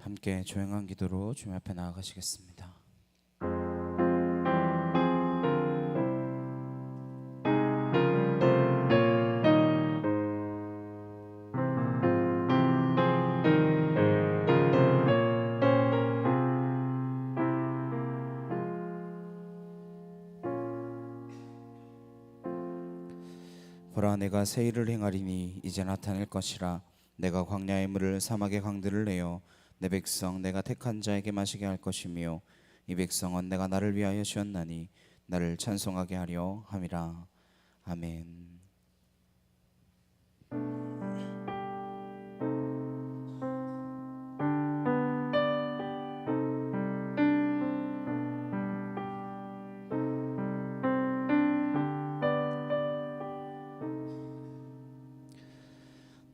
함께 조용한 기도로 주님 앞에 나아가시겠습니다. 보라, 내가 새 일을 행하리니 이제 나타낼 것이라. 내가 광야의 물을 사막의 강들을 내어 내 백성 내가 택한 자에게 마시게 할 것이며 이 백성은 내가 나를 위하여 지었나니 나를 찬송하게 하려 함이라. 아멘.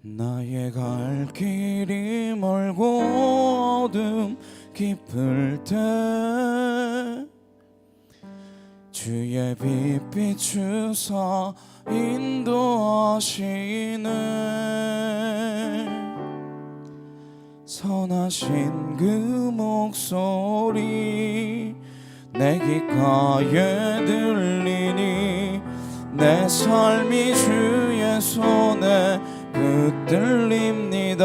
나의 갈 길이 멀고 어둠 깊을 때 주의 빛 비추사 인도하시네. 선하신 그 목소리 내 귓가에 들리니 내 삶이 주의 손에 붙들립니다.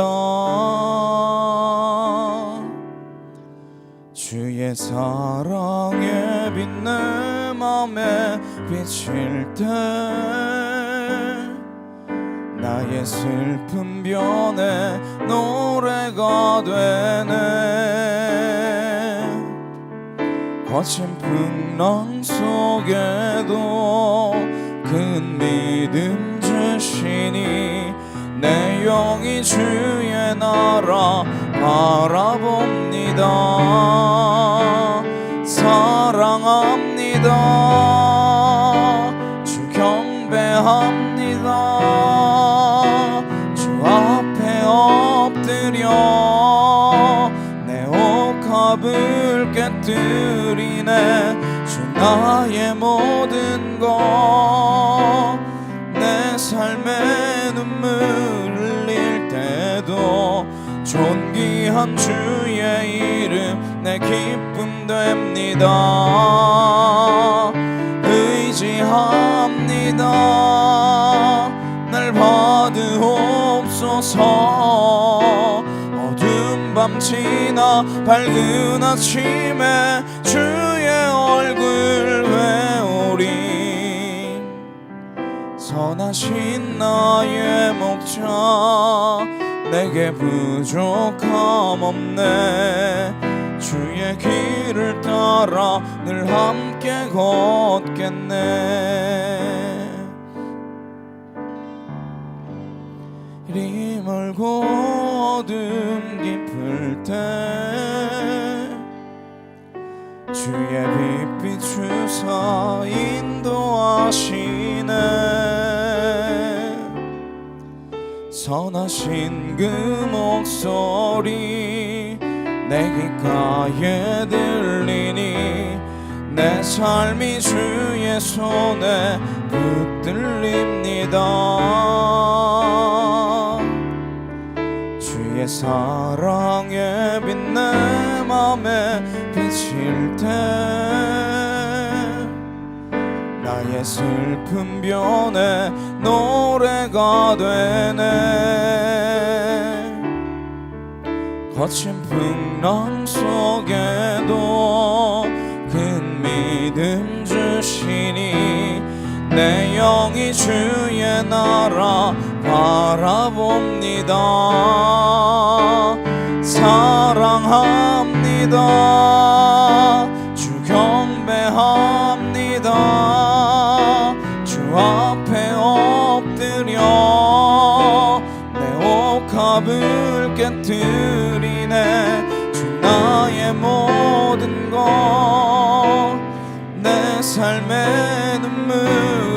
주의 사랑의 빛 내 맘에 비칠 때 나의 슬픈 변에 노래가 되네. 거친 풍랑 속에도 큰 믿음 주시니 내 영이 주의 나라 바라봅니다. 사랑합니다. 주 경배합니다. 주 앞에 엎드려 내 옷값을 깨뜨리네. 주 나의 모든 것 내 삶에 눈물 흘릴 때도 존귀한 주의 이름 내 기쁨 됩니다. 의지합니다. 날 받으옵소서. 어두운 밤 지나 밝은 아침에 주의 얼굴 외우리. 선하신 나의 목자 내게 부족함 없네. 주의 길을 따라 늘 함께 걷겠네. 이리 멀고 어둠 깊을 때 주의 빛 비추사 인도하시네. 선하신 그 목소리 내 귓가에 들리니 내 삶이 주의 손에 붙들립니다. 주의 사랑의 빛 내 맘에 비칠 때 나의 슬픈 변에 노래가 되네. 거친 풍랑 속에도 큰 믿음 주시니 내 영이 주의 나라 바라봅니다. 사랑합니다. 주 경배합니다. 주 앞에 엎드려 내 옷값을 깨뜨리네. 주 나의 모든 것 내 삶에 눈물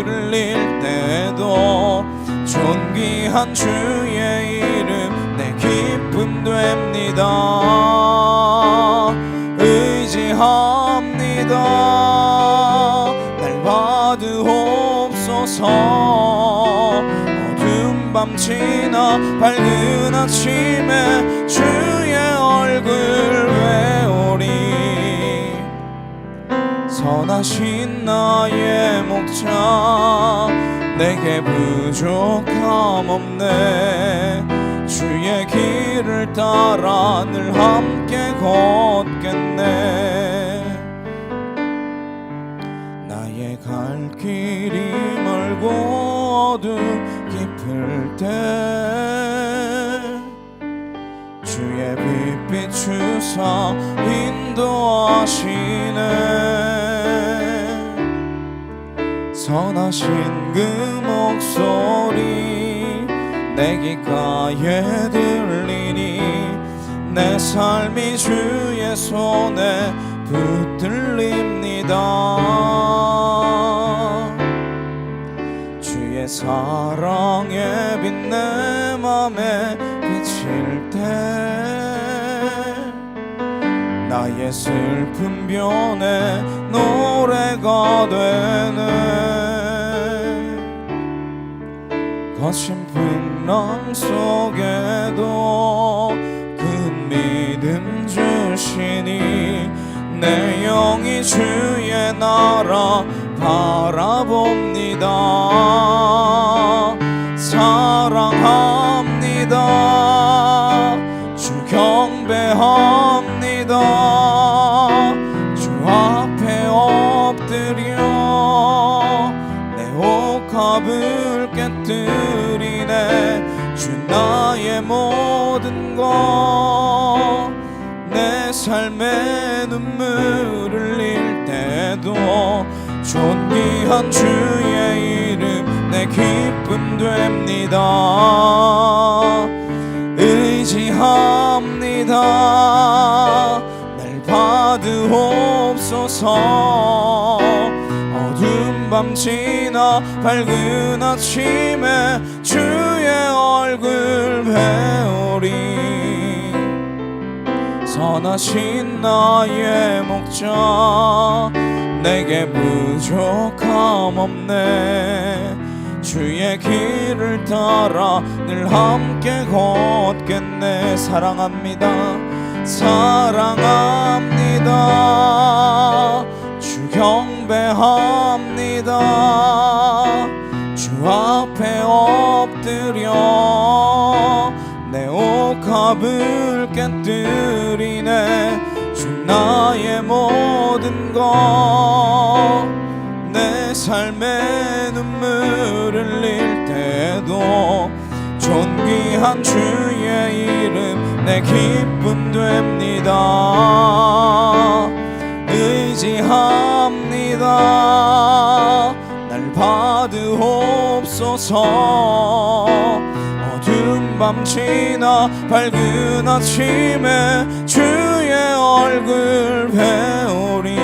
흘릴 때도 존귀한 주의 이름 내 기쁨 됩니다. 의지합니다. 날 받으옵소서. 어두운 밤 지나 밝은 아침에 주의 얼굴 얼굴 배우리. 선하신 나의 목자 내게 부족함 없네. 주의 길을 따라 늘 함께 걷겠네. 나의 갈 길이 멀고 어둠 깊을 때 주의 빛 비추사 인도하시네. 선하신 그 목소리 내 귓가에 들리니 내 삶이 주의 손에 붙들립니다. 주의 사랑의 빛 내 맘에 비칠 때 나의 슬픈 변에 노래가 되네. 거친 풍랑 속에도 큰 믿음 주시니 내 영이 주의 나라 바라봅니다. 사랑합니다. 주 경배합니다. 주 앞에 엎드려 내 옥합을 깨뜨리네. 주 나의 모든 것 내 삶에 눈물 흘릴 때도 존귀한 주의 이름 내 기쁨 됩니다. 의지합니다. 날 받으옵소서. 어두운 밤 지나 밝은 아침에 주의 얼굴 배우리. 선하신 나의 목자 내게 부족함 없네. 주의 길을 따라 늘 함께 걷겠네. 사랑합니다. 사랑합니다. 주 경배합니다. 주 앞에 엎드려 내 옥합을 깨뜨리네. 주 나의 모든 것 내 삶에 눈물 흘릴 때도 존귀한 주의 이름 내 기쁨 됩니다. 의지합니다. 날 받으옵소서. 어두운 밤 지나 밝은 아침에 주의 얼굴 배우리.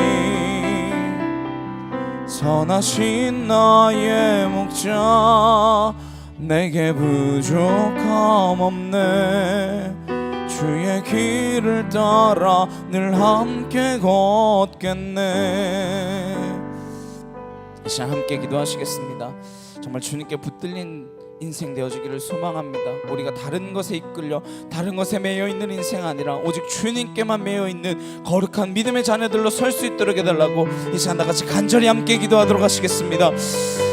선하신 나의 목자 내게 부족함 없네. 주의 길을 따라 늘 함께 걷겠네. 이 시간 함께 기도하시겠습니다. 정말 주님께 붙들린 인생 되어지기를 소망합니다. 우리가 다른 것에 이끌려 다른 것에 매여있는 인생 아니라 오직 주님께만 매여있는 거룩한 믿음의 자녀들로 설 수 있도록 해달라고 이 시간 다같이 간절히 함께 기도하도록 하시겠습니다.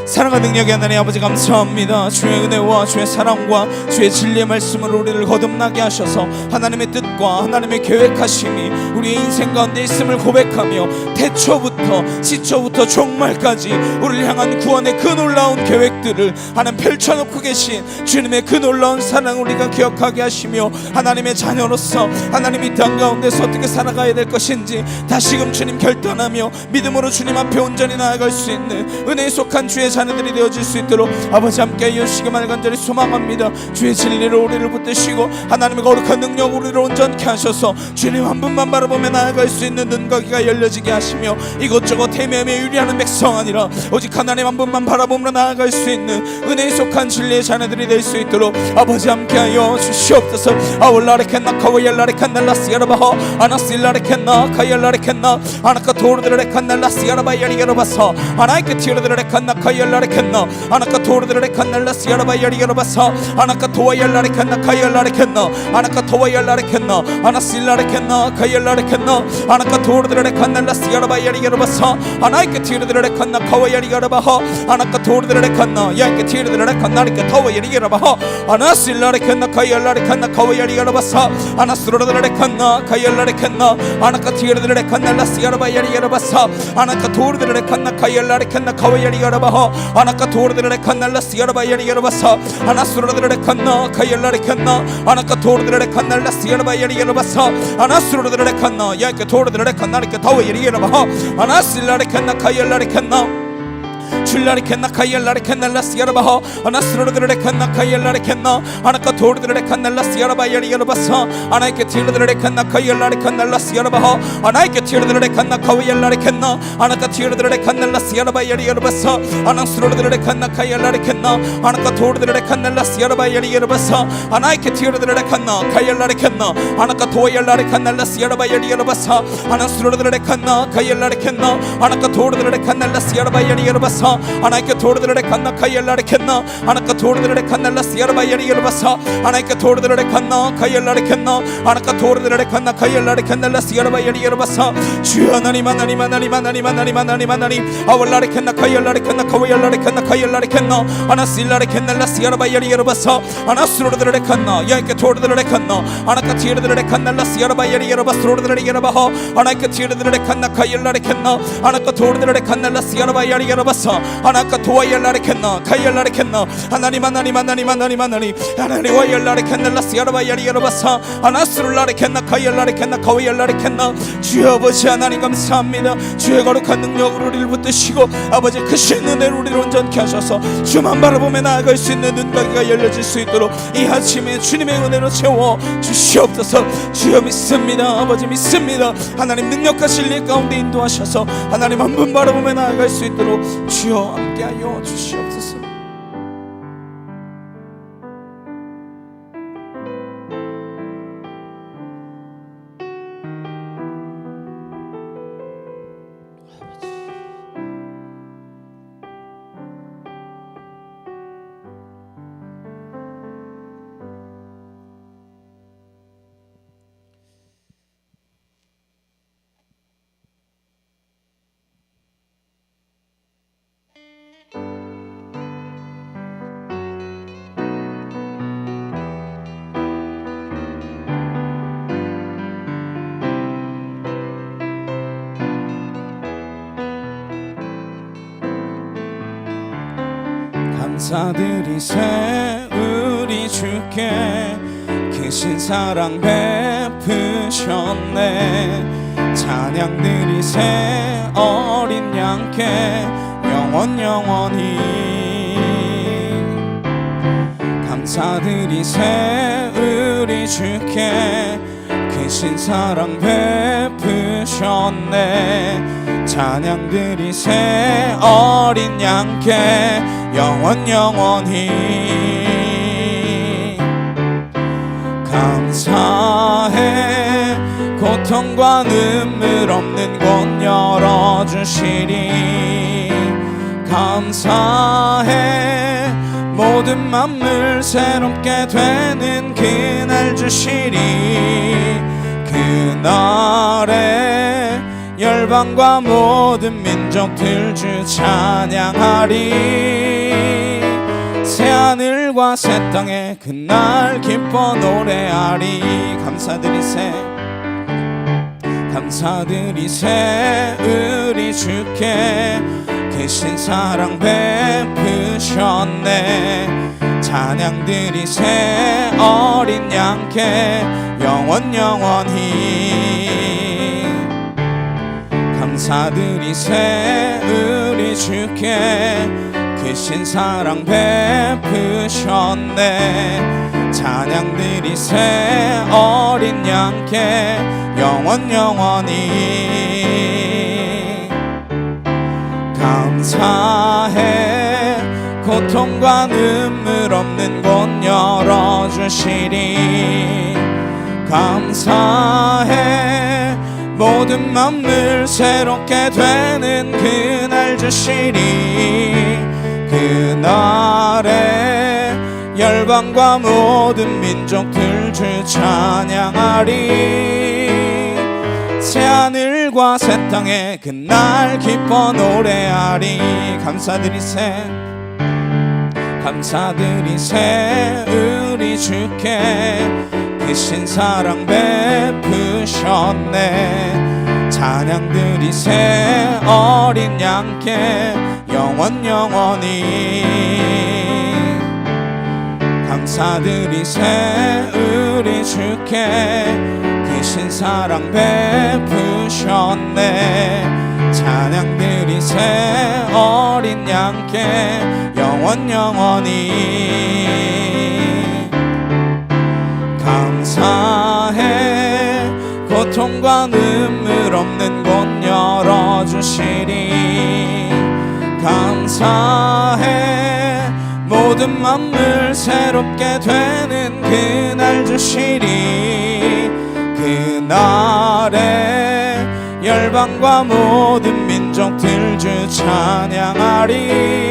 사랑과 능력의 하나님 아버지 감사합니다. 주의 은혜와 주의 사랑과 주의 진리의 말씀으로 우리를 거듭나게 하셔서 하나님의 뜻과 하나님의 계획하심이 우리의 인생 가운데 있음을 고백하며 태초부터 시초부터 종말까지 우리를 향한 구원의 그 놀라운 계획들을 하나님 펼쳐놓고 계신 주님의 그 놀라운 사랑을 우리가 기억하게 하시며 하나님의 자녀로서 하나님 이 땅 가운데서 어떻게 살아가야 될 것인지 다시금 주님 결단하며 믿음으로 주님 앞에 온전히 나아갈 수 있는 은혜에 속한 주의 자녀들이 되어질 수 있도록 아버지 함께 해주시기를 간절히 소망합니다. 주의 진리로 우리를 붙드시고 하나님의 거룩한 능력 우리를 온전케 하셔서 주님 한 분만 바라보며 나아갈 수 있는 눈과 귀가 열려지게 하시며 이것저것 헤매며 유리하는 백성 아니라 오직 하나님 한 분만 바라보며 나아갈 수 있는 은혜에 속한 진리 진리의 자녀들이 될 수 있도록 아버지 함께하여 주시옵소서. 아울라레켄나 카와얄라레칸날라시아라바호 아나실라레켄나 카얄라레켄나 아나카 토르드레칸날라시아라바야리가라바서 아나이케 티르드레칸나 카얄라레켄나 아나카 토르드레칸날라시아라바야리가라바서 아나카 토와얄라레칸나 카얄라레켄나 아나카 토와얄라레켄나 아나실라레켄나 카얄라레켄나 아나카 토르드레칸날라시아라바야리가라바서 아나이케 티르드레칸나 카와야리가라바호 아나카 토르드레칸나 야이케 티르드레칸나리케 타와야리가라바호 아나실라레켄나 카얄라레칸나 카와야리가라바서 아나스로드레칸나 카얄라레켄나 아나카 티르드레칸날라시아라바야리가라바서 아나카 토르드레칸나 카얄라레켄나 카와야리가라바호 아나카 토르드레칸날라시아라바야리가라바서 아나스로드레칸나 카얄라레켄나 아나카 토르드레칸날라시아라바야리가라바서 아나스로드레칸나 야이케 토르드레칸나리케 타와야리가라바호 아나실라레켄나 카얄라레켄나 줄라리켄나 카이알라리켄날라시아라바호 아나스로드레켄나 카이알라리켄나 아나카 토르드레칸날라시아라바야리가라바서 아나이케 티르드레켄나 카이알라리켄날라시아라바호 아나이케 티르드레켄나 카위알라리켄나 아나카 티르드레칸날라시아라바야리가라바서 아나스로드레켄나 카이알라리켄나 아나카 토르드레칸날라시아라바야리가라바서 아나이케 티르드레켄나 카이알라리켄나 아나카 토야알라리칸날라시아라바야리가라바서 아나스로드레켄나 카이알라리켄나 아나카 토르드레칸날라시아라바야리가라바서 아나이케 토르드레칸나 카이알라리켄나 아나카 토르드레칸날라시아라바야리가라바서 아나이케 토르드레칸나 카이알라리켄나 아나카 토르드레칸나 카이알라리켄날라시아라바야리가라바서 주여 하나님 하나님 하나님 하나님 하나님 하나님 하나님 아월라리켄나 카이알라리켄나 카위알라리켄나 카이알라리켄나 아나실라리켄날라시아라바야리가라바서 아나스로드레칸나 야이케 토르드레칸나 아나카 티르드레칸날라시아라바야리가라바스로드레리가라바호 아나이케 티르드레칸나 카이알라리켄나 아나카 토르드레칸날라시아라바야리가라바서 아나카 토와얄라리켄나 카이알라리켄나 하나님 하나님 하나님 하나님 하나님 하나님 와얄라리켄날라시아라바야리가라바서 아나스룰라리켄나 카이알라리켄나 카위알라리켄나 주여 아버지 하나님 감사합니다. 주의 거룩한 능력으로 우리를 붙드시고 아버지 크신 은혜로 우리를 온전케 하셔서 주만 바라보며 나아갈 수 있는 눈가기가 열려질 수 있도록 이 아침에 주님의 은혜로 채워 주시옵소서. 주여 믿습니다. 아버지 믿습니다. 하나님 능력과 진리 가운데 인도하셔서 하나님 한 분 바라보며 나아갈 수 있도록 주여 함께하여 주시옵소서. 감사드리세 우리 주께 크신 사랑 베푸셨네. 찬양드리세 어린 양께 영원히. 감사드리세 우리 주께 크신 사랑 베푸셨네. 찬양드리세 어린 양께 영원히. 감사해 고통과 눈물 없는 곳 열어주시리. 감사해 모든 만물 새롭게 되는 그날 주시리. 그날에 열방과 모든 민족들 주 찬양하리. 새하늘과 새 땅에 그날 기뻐 노래하리. 감사드리세 감사드리세 우리 주께 크신 사랑 베푸셨네. 찬양드리세 어린 양께 영원히. 감사드리세 우리 주께 크신 사랑 베푸셨네. 찬양드리세 어린 양께 영원히. 감사해 고통과 눈물 없는 곳 열어주시리. 감사해. 모든 만물 새롭게 되는 그날 주시리. 그날에 열방과 모든 민족들 주 찬양하리. 새하늘과 새 땅에 그날 기뻐 노래하리. 감사드리세 우리 주께 크신 사랑 베푸셨네. 찬양드리세 어린 양께 영원히. 감사드리세 우리 주께 크신 사랑 베푸셨네. 찬양드리세 어린 양께 영원히. 감사해. 고통과 눈물 없는 곳 열어주시리. 감사해. 모든 만물 새롭게 되는 그날 주시리. 그날에 열방과 모든 민족들 주 찬양하리.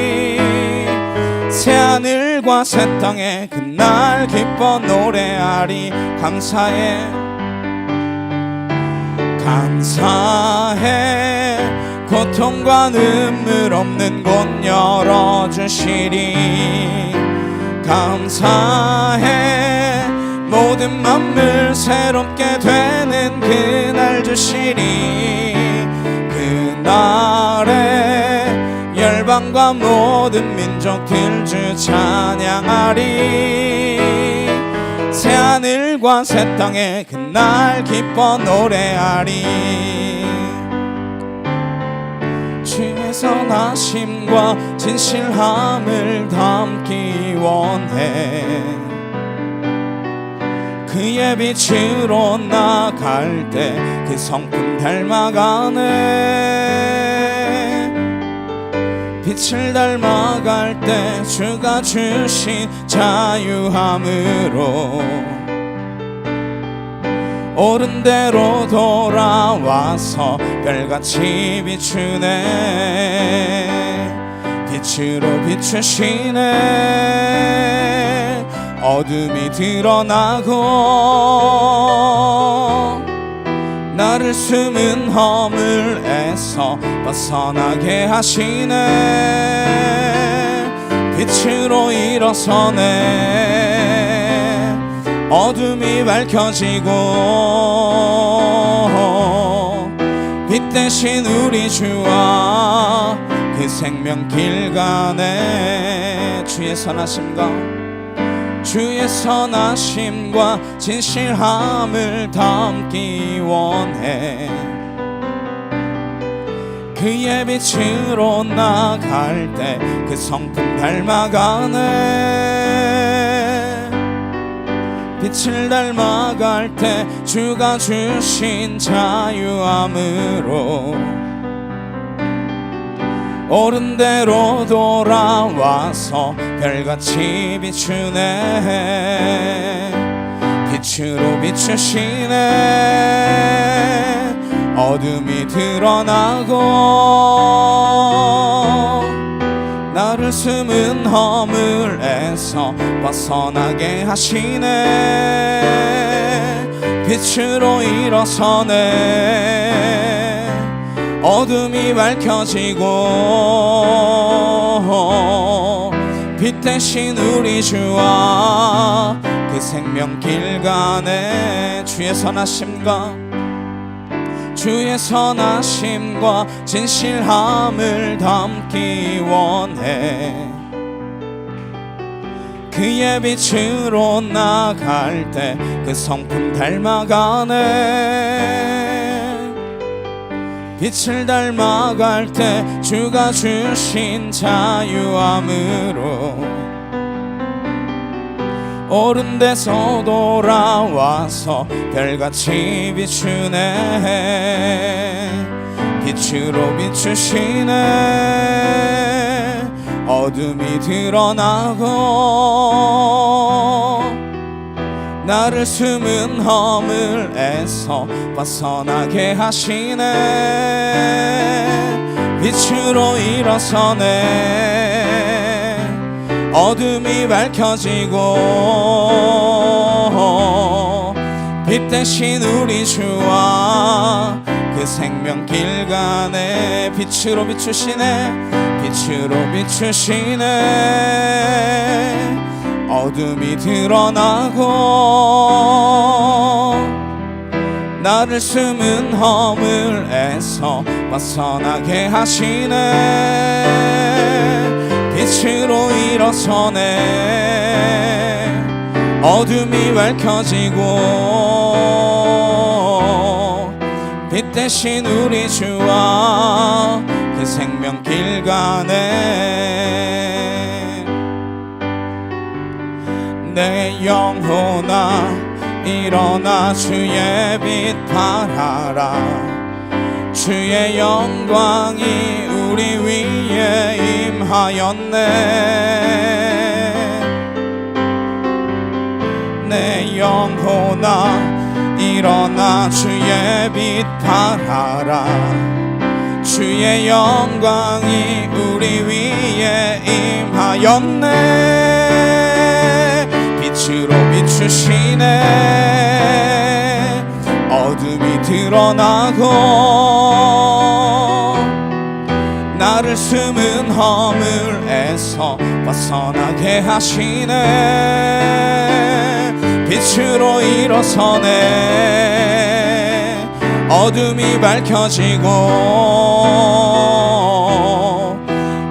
새하늘과 새 땅에 그날 기뻐 노래하리. 감사해. 고통과 눈물 없는 곳 열어주시리. 감사해. 모든 만물 새롭게 되는 그날 주시리. 그날에 열방과 모든 민족들 주 찬양하리. 새하늘과 새 땅에 그날 기뻐 노래하리. 주의 선하심과 진실함을 담기 원해. 그의 빛으로 나갈 때 그 성품 닮아가네. 빛을 닮아갈 때 주가 주신 자유함으로 옳은 대로 돌아와서 별같이 비추네. 빛으로 비추시네. 어둠이 드러나고 나를 숨은 허물에서 벗어나게 하시네. 빛으로 일어서네. 어둠이 밝혀지고 빛 대신 우리 주와 그 생명길 가네. 주의 선하심과 진실함을 담기 원해. 그의 빛으로 나갈 때 그 성품 닮아가네. 빛을 닮아갈 때 주가 주신 자유함으로 옳은 대로 돌아와서 별같이 비추네. 빛으로 비추시네. 어둠이 드러나고 나를 숨은 허물에서 벗어나게 하시네. 빛으로 일어서네. 어둠이 밝혀지고 빛 대신 우리 주와 그 생명길 가네. 주의 선하심과 진실함을 담기 원해. 그의 빛으로 나갈 때 그 성품 닮아가네. 빛을 닮아갈 때 주가 주신 자유함으로 옳은 데서 돌아와서 별같이 비추네. 빛으로 비추시네. 어둠이 드러나고 나를 숨은 허물에서 벗어나게 하시네. 빛으로 일어서네. 어둠이 밝혀지고 빛 대신 우리 주와 그 생명길 가네. 빛으로 비추시네. 빛으로 비추시네. 어둠이 드러나고 나를 숨은 허물에서 벗어나게 하시네. 빛으로 일어서네. 어둠이 밝혀지고 빛 대신 우리 주와 그 생명길 가네. 내 영혼아 일어나 주의 빛 발하라. 주의 영광이 우리 위에 임하였네. 내 영혼아 일어나 주의 빛 발하라. 주의 영광이 우리 위에 임하였네. 빛으로 비추시네. 어둠이 드러나고 나를 숨은 허물에서 벗어나게 하시네. 빛으로 일어서네. 어둠이 밝혀지고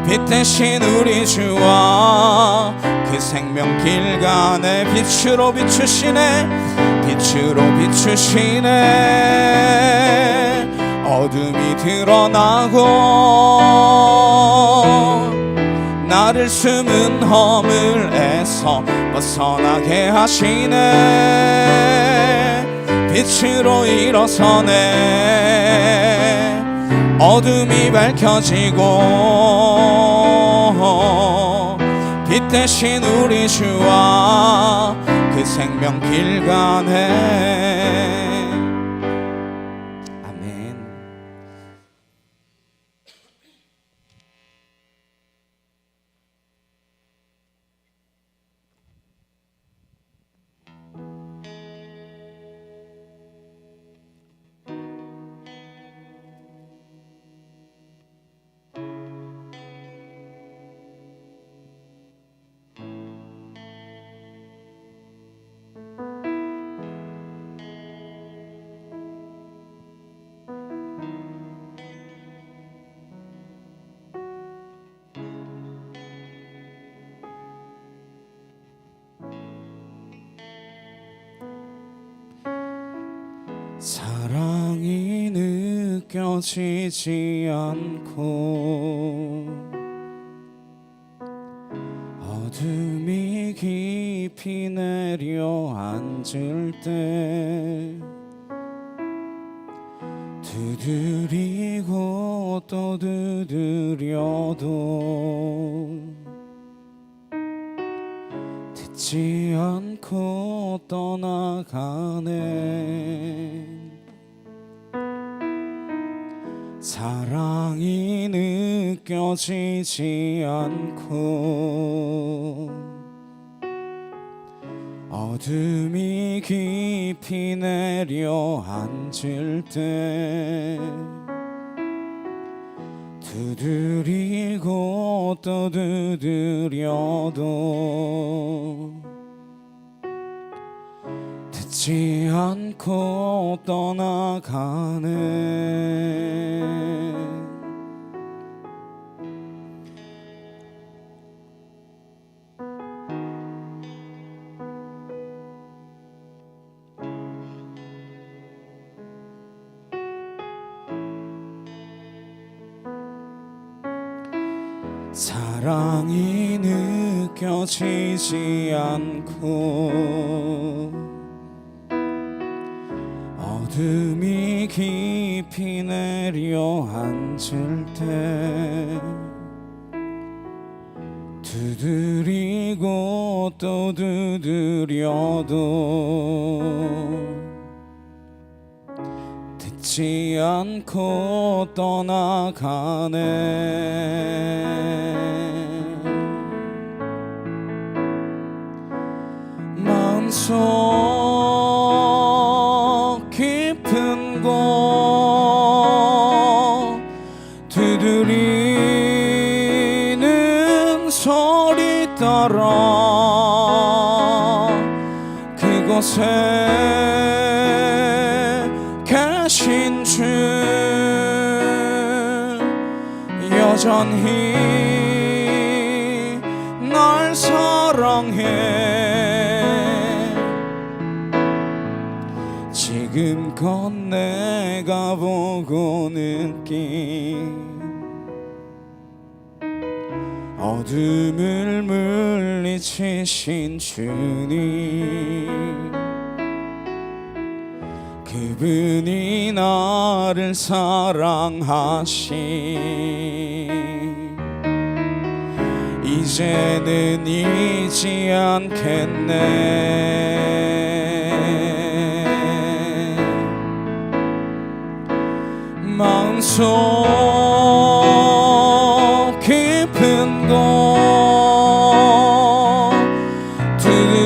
빛 대신 우리 주와 그 생명길 가네. 빛으로 비추시네. 빛으로 비추시네. 어둠이 드러나고 나를 숨은 허물에서 벗어나게 하시네. 빛으로 일어서네. 어둠이 밝혀지고 빛 대신 우리 주와 그 생명길 가네. 아멘. 사랑이 느껴지지 않고 어둠이 깊이 내려앉을 때 두드리고 또 두드려도 듣지 않고 떠나가네. 사랑이 느껴지지 않고 어둠이 깊이 내려앉을 때 두드리고 또 두드려도 듣지 않고 떠나가네. 사랑이 느껴지지 않고 어둠이 깊이 내려앉을 때 두드리고 또 두드려도 듣지 않고 떠나가네. 마음속 깊은 곳 두드리는 소리 따라 그곳에 계신 주 여전히 날 사랑해. 지금껏 내가 보고 느낀 어둠을 물리치신 주님, 그분이 나를 사랑하시 이제는 잊지 않겠네. 마음속 깊은 곳 두드리는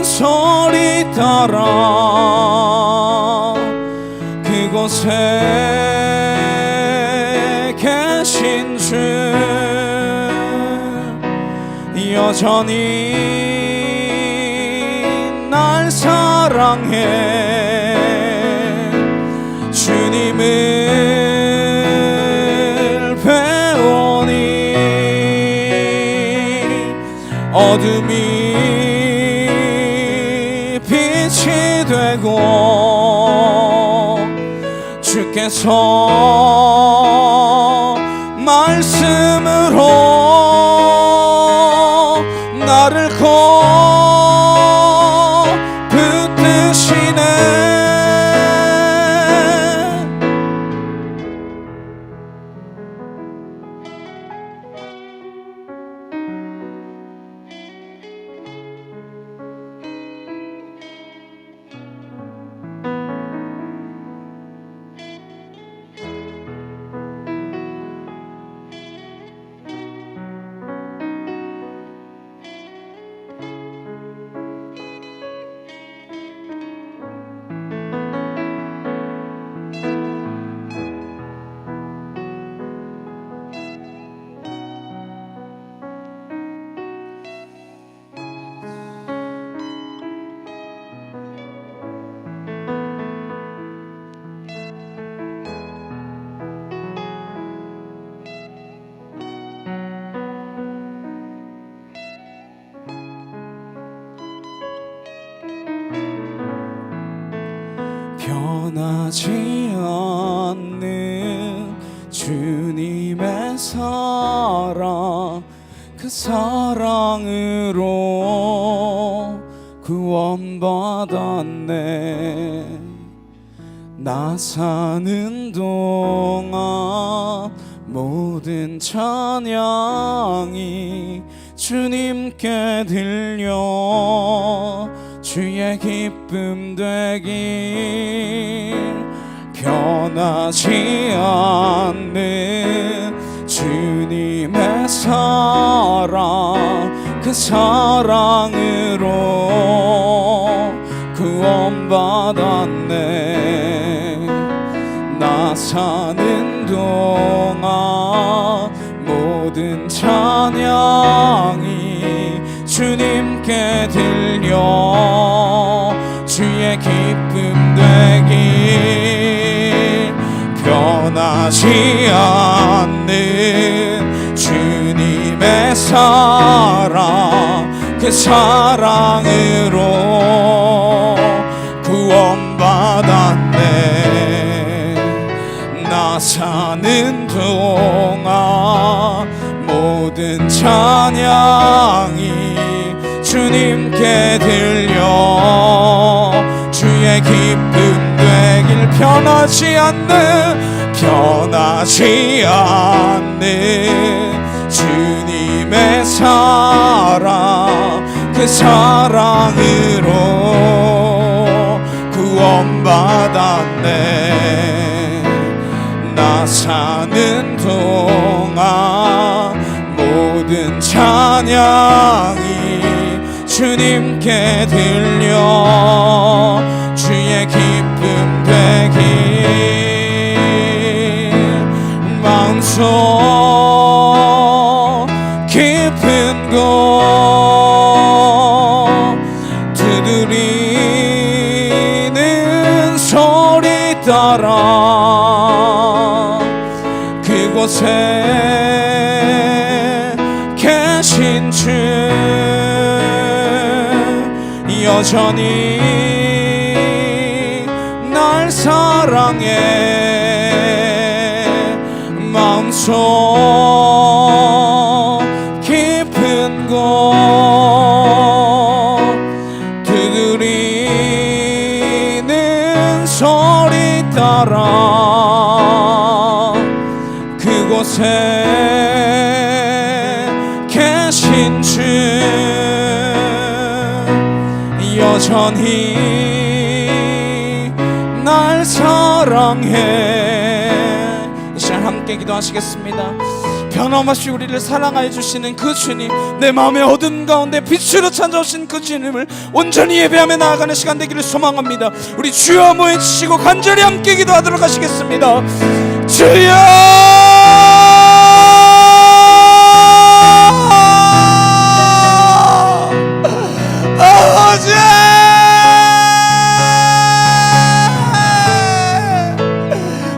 소리 따라 그곳에 계신 주 여전히 날 사랑해. 주님을 배우니 어둠이 빛이 되고 주께서 말씀으로 나를 붙드시네. 변하지 않는 주님의 사랑, 그 사랑으로 구원받았네. 나 사는 동안 모든 찬양이 주님께 들려 주의 기쁨 되길. 변하지 않는 주님의 사랑, 그 사랑으로 구원받았네. 나 사는 동안 모든 찬양이 주님께 들려 주의 기쁨 되길. 변하지 않는 주님의 사랑, 그 사랑으로 구원받았네. 나 사는 동안 모든 찬양이 주님께 들려 주의 기쁨 되길. 변하지 않는 주님의 사랑 그 사랑으로 구원받았네. 나 사는 동안 모든 찬양이 주님께 들려 주의 기쁨 되길 마음속 깊은 곳 두드리는 소리 따라 그곳에 계신 주 여전히 날 사랑해. 마음속 깊은 곳 두드리는 소리 따라 그곳에 계신 주 여전히 날 사랑해. 이 시간 함께 기도하시겠습니다. 변함없이 우리를 사랑하여 주시는 그 주님, 내 마음의 어두운 가운데 빛으로 찾아오신 그 주님을 온전히 예배하며 나아가는 시간 되기를 소망합니다. 우리 주여 모여주시고 간절히 함께 기도하도록 하시겠습니다. 주여 아버지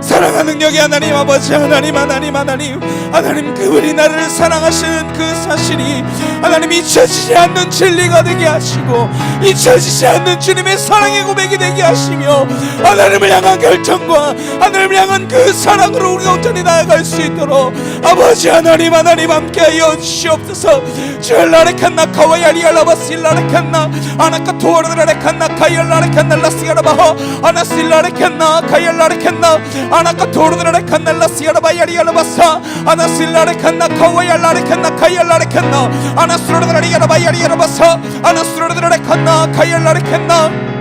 사랑하는 능력의 하나님 아버지, 하나님 그분이 나를 사랑하시는 그 사실이 하나님 잊혀지지 않는 진리가 되게 하시고 잊혀지지 않는 주님의 사랑의 고백이 되게 하시며 하나님을 향한 결정과 하나님을 향한 그 사랑으로 우리가 온전히 나아갈 수 있도록 아버지 하나님 함께하여 주시옵소서. 주엘라레칸나 카와야리알라바실라레칸나 아나카 토르라레칸나 카이알라레칸나 라시아라바호 아나실라레칸나 카이알라레칸나 아나카 토르라레칸나 라시아라바야리알라바사 아나실라레칸나 카와야라레칸나 카이알라레칸나 아나스로라리아라바야리알라바사 아나스로라레칸나 카이알라레칸나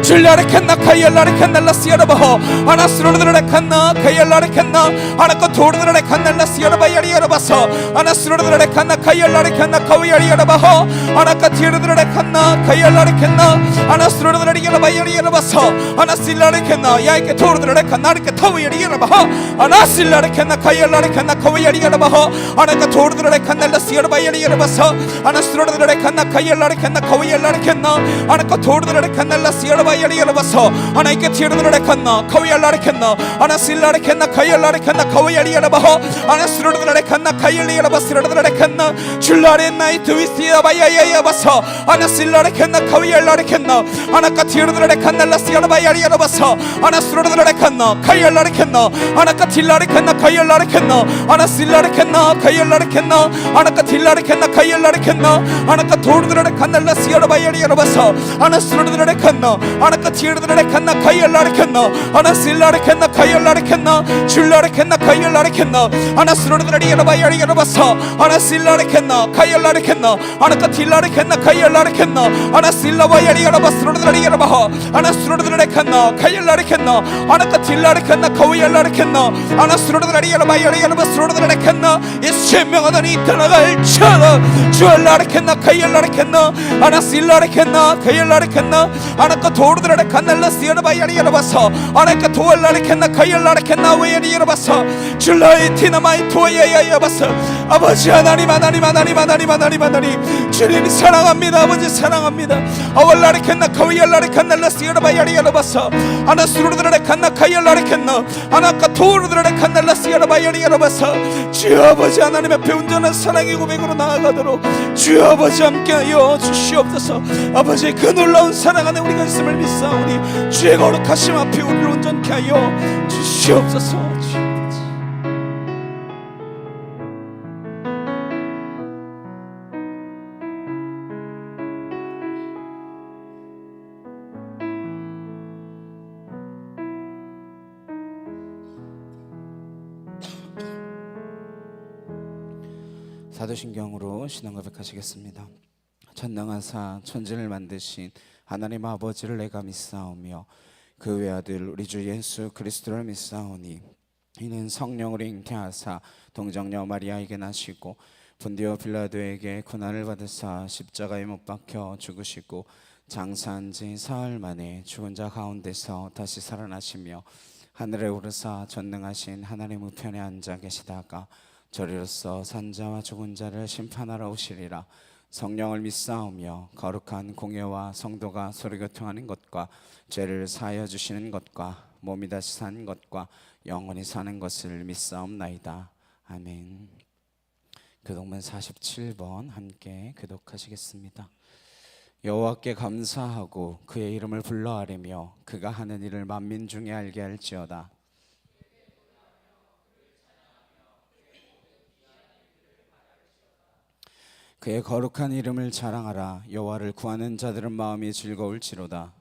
줄라레칸나 카이알라레칸나 라시아라바호 아나스로라레칸나 카이알라레칸나 아나카 토르라레칸나 라시아라바야리알라바사 아나스로라레칸나 카이알라레칸나 카와야리알라바호 아나카 티르라레칸나 카이알라레칸나 아나스로라리알라바야리알라바사 아나실라레칸나 야이케 토르라레칸나 아르케 타와야리알라바호 아나실라레칸나 카이알라레칸나 카와야리알라바호 아나카 토르라레칸나 라시아라바야리알라바사 아나스로라레칸나 카이알라레칸나 카와야리알라레칸나 아나카 토르라레칸나 라시아라바 야리알라바서 하나님께 티르드라레칸나 카위알라레칸나 아나실라레칸나 카이알라레칸나 카위알리알라바호 아나스로드라레칸나 카이알리알라바스라드라레칸나 줄라레나이트 위스야바야야야바서 아나실라레칸나 카위알라레칸나 아나카 티르드라레칸나 라시아라바야리알라바서 아나스로드라레칸나 카이알라레칸나 아나카 틸라레칸나 카이알라레칸나 아나실라레칸나 카이알라레칸나 아나카 틸라레칸나 카이알라레칸나 아나카 토르드라레칸나 라시아라바야리알라바서 아나스로드라레칸나 아나카 티르드라레칸나 카이알라레칸나 아나실라레칸나 카이알라레칸나 줄라레칸나 카이알라레칸나 아나스로드라리알라바야리알라바서 아나실라레칸나 카이알라레칸나 아나카 틸라레칸나 카이알라레칸나 아나실라바야리알라바스로드라리알라바하 아나스로드라레칸나 카이알라레칸나 아나카 틸라레칸나 카위알라레칸나 아나스로드라리알라바야리알라바스로드라레칸나 예수의 명하더니 떠나갈지어다 주알라레칸나 카이알라레칸나 아나실라레칸나 카이알라레칸나 아나카 토르드라레칸나 라시아라바야리알라바서 아나카 토알라레칸나 카이알라레칸나 웨야리알라바서 줄라이티나마이 토야야야바서 아버지 하나님 주님이 사랑합니다. 아버지 사랑합니다. 아왈라레칸나 카위알라레칸나 라시아라바야리알라바서 아나스로드라레칸나 카이알라레칸나 아나카 토르드라레칸나 라시아라바야리알라바서 주여 아버지 하나님 앞에 온전한 사랑의 고백으로 나아가도록 주여 아버지 함께하여 주시옵소서. 아버지 그 놀라운 사랑 안에 우리가 있음을 믿사오니 주의 거룩하심 앞에 우리를 온전케 하여 주시옵소서. 사도신경으로 신앙 고백하시겠습니다. 전능하사 천지를 만드신 하나님 아버지를 내가 믿사오며 그 외아들 우리 주 예수 그리스도를 믿사오니 이는 성령으로 잉태하사 동정녀 마리아에게 나시고 본디오 빌라도에게 고난을 받으사 십자가에 못 박혀 죽으시고 장사한 지 사흘 만에 죽은 자 가운데서 다시 살아나시며 하늘에 오르사 전능하신 하나님 우편에 앉아 계시다가 저리로서 산자와 죽은 자를 심판하러 오시리라. 성령을 믿사오며 거룩한 공예와 성도가 서로 교통하는 것과 죄를 사하여 주시는 것과 몸이 다시 사는 것과 영원히 사는 것을 믿사옵나이다. 아멘. 교독문 47번 함께 교독하시겠습니다. 여호와께 감사하고 그의 이름을 불러 아뢰며 그가 하는 일을 만민 중에 알게 할지어다. 그의 거룩한 이름을 자랑하라. 여호와를 구하는 자들은 마음이 즐거울지로다.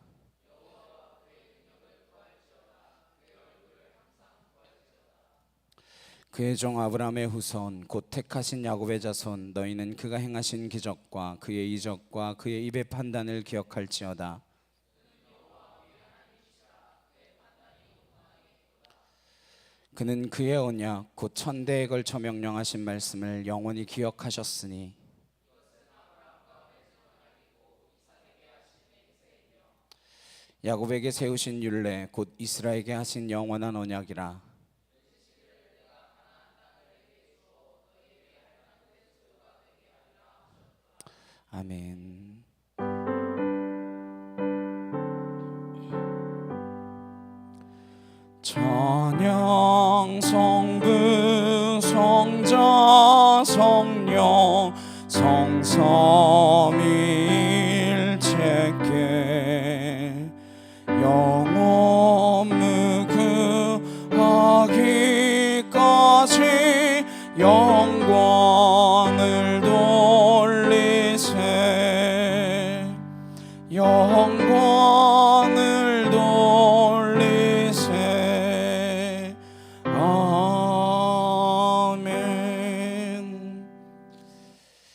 그의 종 아브라함의 후손 곧 택하신 야곱의 자손 너희는 그가 행하신 기적과 그의 이적과 그의 입의 판단을 기억할지어다. 그는 그의 언약 곧 천대에 걸쳐 명령하신 말씀을 영원히 기억하셨으니 야곱에게 세우신 율례 곧 이스라엘에게 하신 영원한 언약이라. 아멘. 찬양 성부 성자 성령 성삼위일체께 영원 무궁하기까지 영광을 돌리세. 영광을 돌리세. 아멘.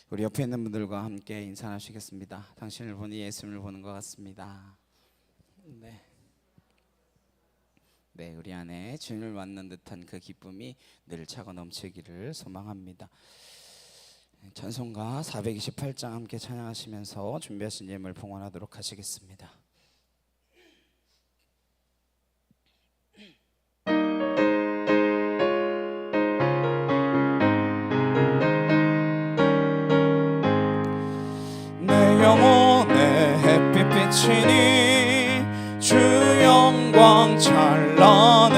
우리 옆에 있는 분들과 함께 인사하시겠습니다. 당신을 보니 예수님을 보는 것 같습니다. 네, 우리 안에 주님을 만난 듯한 그 기쁨이 늘 차고 넘치기를 소망합니다. 찬송가 428장 함께 찬양하시면서 준비하신 예물 봉헌하도록 하시겠습니다. 내 영혼에 햇빛 비치니 주 영광 찬란해.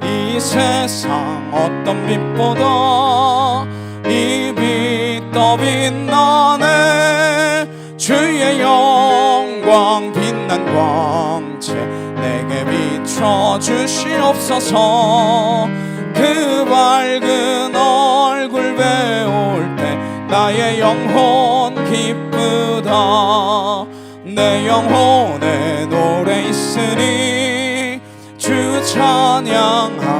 이 세상 어떤 빛보다 이 빛 더 빛나네. 주의 영광 빛난 광채 내게 비춰주시옵소서. 그 밝은 얼굴 배울 때 나의 영혼 기쁘다. 내 영혼에 노래 있으니 주 찬양합니다.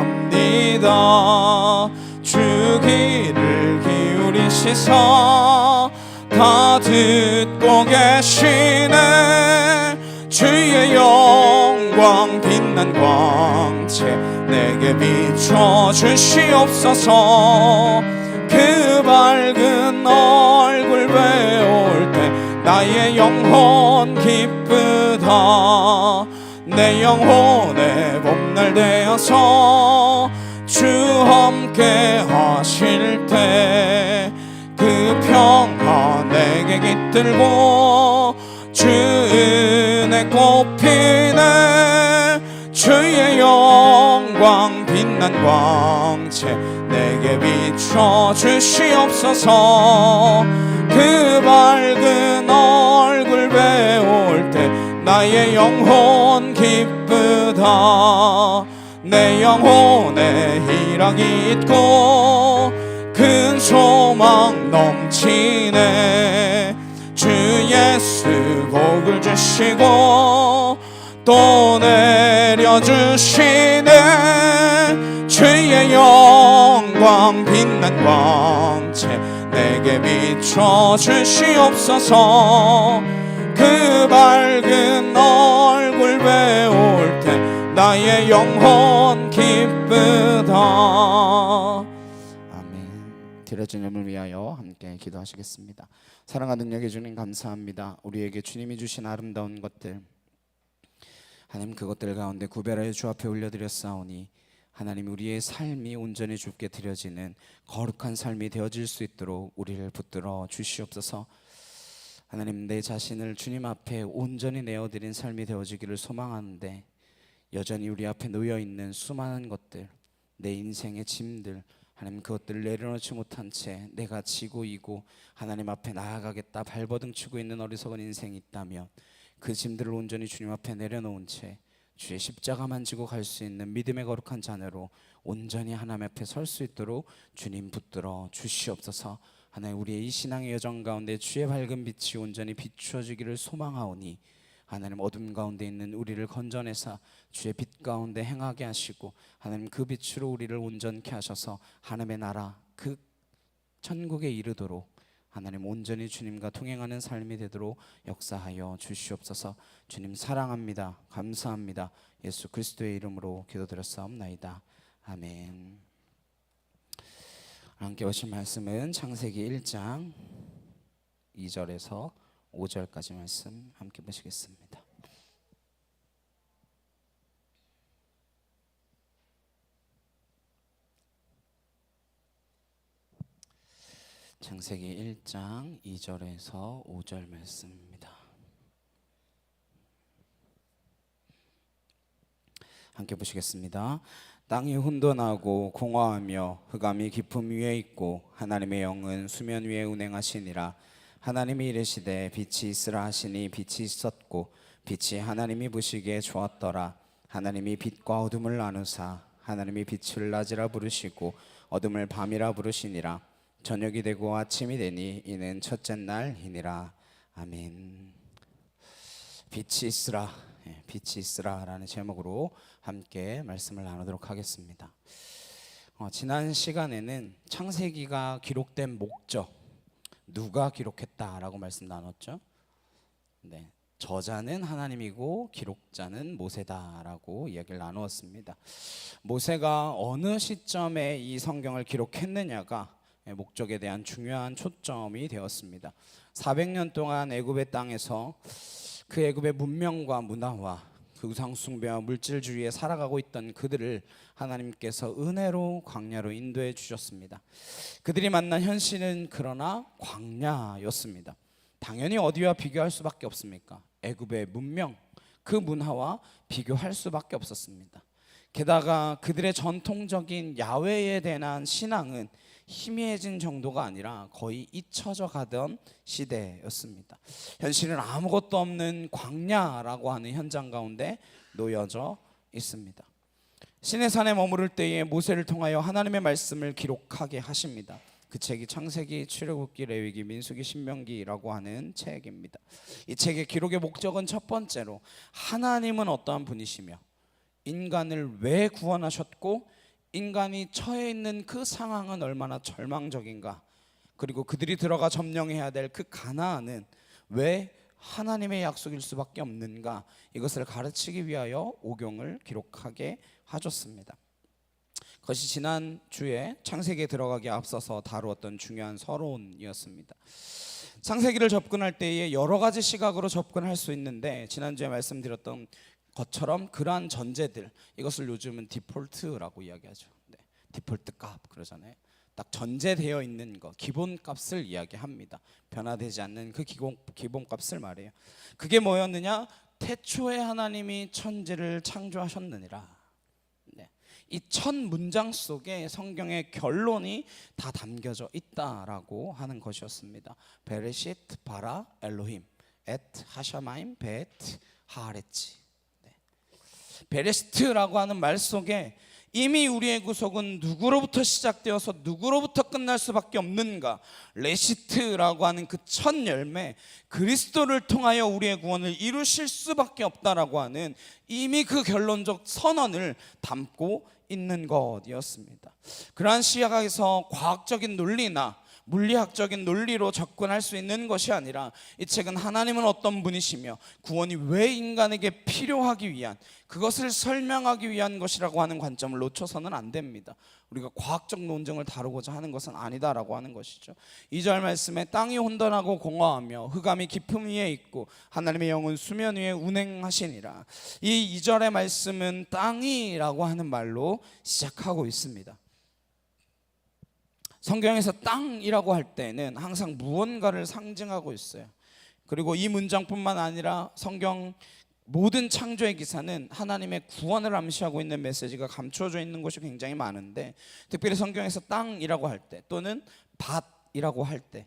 주 귀를 기울이시사 다 듣고 계시네. 주의 영광 빛난 광채 내게 비춰주시옵소서. 그 밝은 얼굴 배울 때 나의 영혼 기쁘다. 내 영혼의 봄날 되어서 주 함께 하실 때 그 평화 내게 깃들고 주 은혜 꽃피네. 주의 영광 빛난 광채 내게 비춰주시옵소서. 그 밝은 얼굴 배울 때 나의 영혼 기쁘다. 내 영혼에 희락이 있고 큰 소망 넘치네. 주 예수 복을 주시고 또 내려주시네. 주의 영광 빛난 광채 내게 비춰 주시옵소서. 그 밝은 얼굴 배울 때 나의 영혼 기쁘다. 아멘. 드려진 염을 위하여 함께 기도하시겠습니다. 사랑하는 능력의 주님 감사합니다. 우리에게 주님이 주신 아름다운 것들, 하나님 그것들 가운데 구별하여 주 앞에 올려드렸사오니 하나님 우리의 삶이 온전히 주께 드려지는 거룩한 삶이 되어질 수 있도록 우리를 붙들어 주시옵소서. 하나님 내 자신을 주님 앞에 온전히 내어드린 삶이 되어지기를 소망하는데 여전히 우리 앞에 놓여있는 수많은 것들, 내 인생의 짐들, 하나님 그것들을 내려놓지 못한 채 내가 지고 이고 하나님 앞에 나아가겠다 발버둥 치고 있는 어리석은 인생이 있다면 그 짐들을 온전히 주님 앞에 내려놓은 채 주의 십자가만 지고 갈 수 있는 믿음의 거룩한 자녀로 온전히 하나님 앞에 설 수 있도록 주님 붙들어 주시옵소서. 하나님 우리의 이 신앙의 여정 가운데 주의 밝은 빛이 온전히 비추어지기를 소망하오니 하나님 어둠 가운데 있는 우리를 건져내사 주의 빛 가운데 행하게 하시고 하나님 그 빛으로 우리를 온전케 하셔서 하나님의 나라 그 천국에 이르도록 하나님 온전히 주님과 동행하는 삶이 되도록 역사하여 주시옵소서. 주님 사랑합니다. 감사합니다. 예수 그리스도의 이름으로 기도드렸사옵나이다. 아멘. 함께 보신 말씀은 창세기 1장 2절에서 5절까지 말씀 함께 보시겠습니다. 창세기 1장 2절에서 5절 말씀입니다. 함께 보시겠습니다. 땅이 혼돈하고 공허하며 흑암이 깊음 위에 있고 하나님의 영은 수면 위에 운행하시니라. 하나님이 이르시되 빛이 있으라 하시니 빛이 있었고 빛이 하나님이 보시기에 좋았더라. 하나님이 빛과 어둠을 나누사 하나님이 빛을 낮이라 부르시고 어둠을 밤이라 부르시니라. 저녁이 되고 아침이 되니 이는 첫째 날이니라. 아멘. 빛이 있으라, 빛이 있으라라는 제목으로 함께 말씀을 나누도록 하겠습니다. 지난 시간에는 창세기가 기록된 목적, 누가 기록했다라고 말씀 나눴죠. 네, 저자는 하나님이고 기록자는 모세다라고 이야기를 나누었습니다. 모세가 어느 시점에 이 성경을 기록했느냐가 목적에 대한 중요한 초점이 되었습니다. 400년 동안 애굽의 땅에서 그 애굽의 문명과 문화와 그 우상 숭배와 물질주의에 살아가고 있던 그들을 하나님께서 은혜로 광야로 인도해 주셨습니다. 그들이 만난 현실은 그러나 광야였습니다. 당연히 어디와 비교할 수밖에 없습니까? 애굽의 문명, 그 문화와 비교할 수밖에 없었습니다. 게다가 그들의 전통적인 야훼에 대한 신앙은 희미해진 정도가 아니라 거의 잊혀져 가던 시대였습니다. 현실은 아무것도 없는 광야라고 하는 현장 가운데 놓여져 있습니다. 시내산에 머무를 때에 모세를 통하여 하나님의 말씀을 기록하게 하십니다. 그 책이 창세기, 출애굽기, 레위기, 민수기, 신명기라고 하는 책입니다. 이 책의 기록의 목적은 첫 번째로 하나님은 어떠한 분이시며 인간을 왜 구원하셨고 인간이 처해 있는 그 상황은 얼마나 절망적인가, 그리고 그들이 들어가 점령해야 될 그 가나안은 왜 하나님의 약속일 수밖에 없는가, 이것을 가르치기 위하여 오경을 기록하게 하셨습니다. 그것이 지난 주에 창세기에 들어가기 앞서서 다루었던 중요한 서론이었습니다. 창세기를 접근할 때에 여러 가지 시각으로 접근할 수 있는데 지난주에 말씀드렸던 것처럼 그러한 전제들, 이것을 요즘은 디폴트라고 이야기하죠. 네, 디폴트 값 그러잖아요. 딱 전제되어 있는 것, 기본값을 이야기합니다. 변화되지 않는 그 기본값을 말해요. 그게 뭐였느냐? 태초에 하나님이 천지를 창조하셨느니라. 네, 이 첫 문장 속에 성경의 결론이 다 담겨져 있다라고 하는 것이었습니다. 베레시트 바라 엘로힘 엣 하샤마임 벳 하레치. 베레시트라고 하는 말 속에 이미 우리의 구속은 누구로부터 시작되어서 누구로부터 끝날 수밖에 없는가, 레시트라고 하는 그 첫 열매, 그리스도를 통하여 우리의 구원을 이루실 수밖에 없다라고 하는 이미 그 결론적 선언을 담고 있는 것이었습니다. 그러한 시각에서 과학적인 논리나 물리학적인 논리로 접근할 수 있는 것이 아니라 이 책은 하나님은 어떤 분이시며 구원이 왜 인간에게 필요하기 위한, 그것을 설명하기 위한 것이라고 하는 관점을 놓쳐서는 안 됩니다. 우리가 과학적 논증을 다루고자 하는 것은 아니다라고 하는 것이죠. 2절 말씀에 땅이 혼돈하고 공허하며 흑암이 깊음 위에 있고 하나님의 영은 수면 위에 운행하시니라. 이 2절의 말씀은 땅이라고 하는 말로 시작하고 있습니다. 성경에서 땅이라고 할 때는 항상 무언가를 상징하고 있어요. 그리고 이 문장뿐만 아니라 성경 모든 창조의 기사는 하나님의 구원을 암시하고 있는 메시지가 감추어져 있는 것이 굉장히 많은데, 특별히 성경에서 땅이라고 할 때 또는 밭이라고 할 때,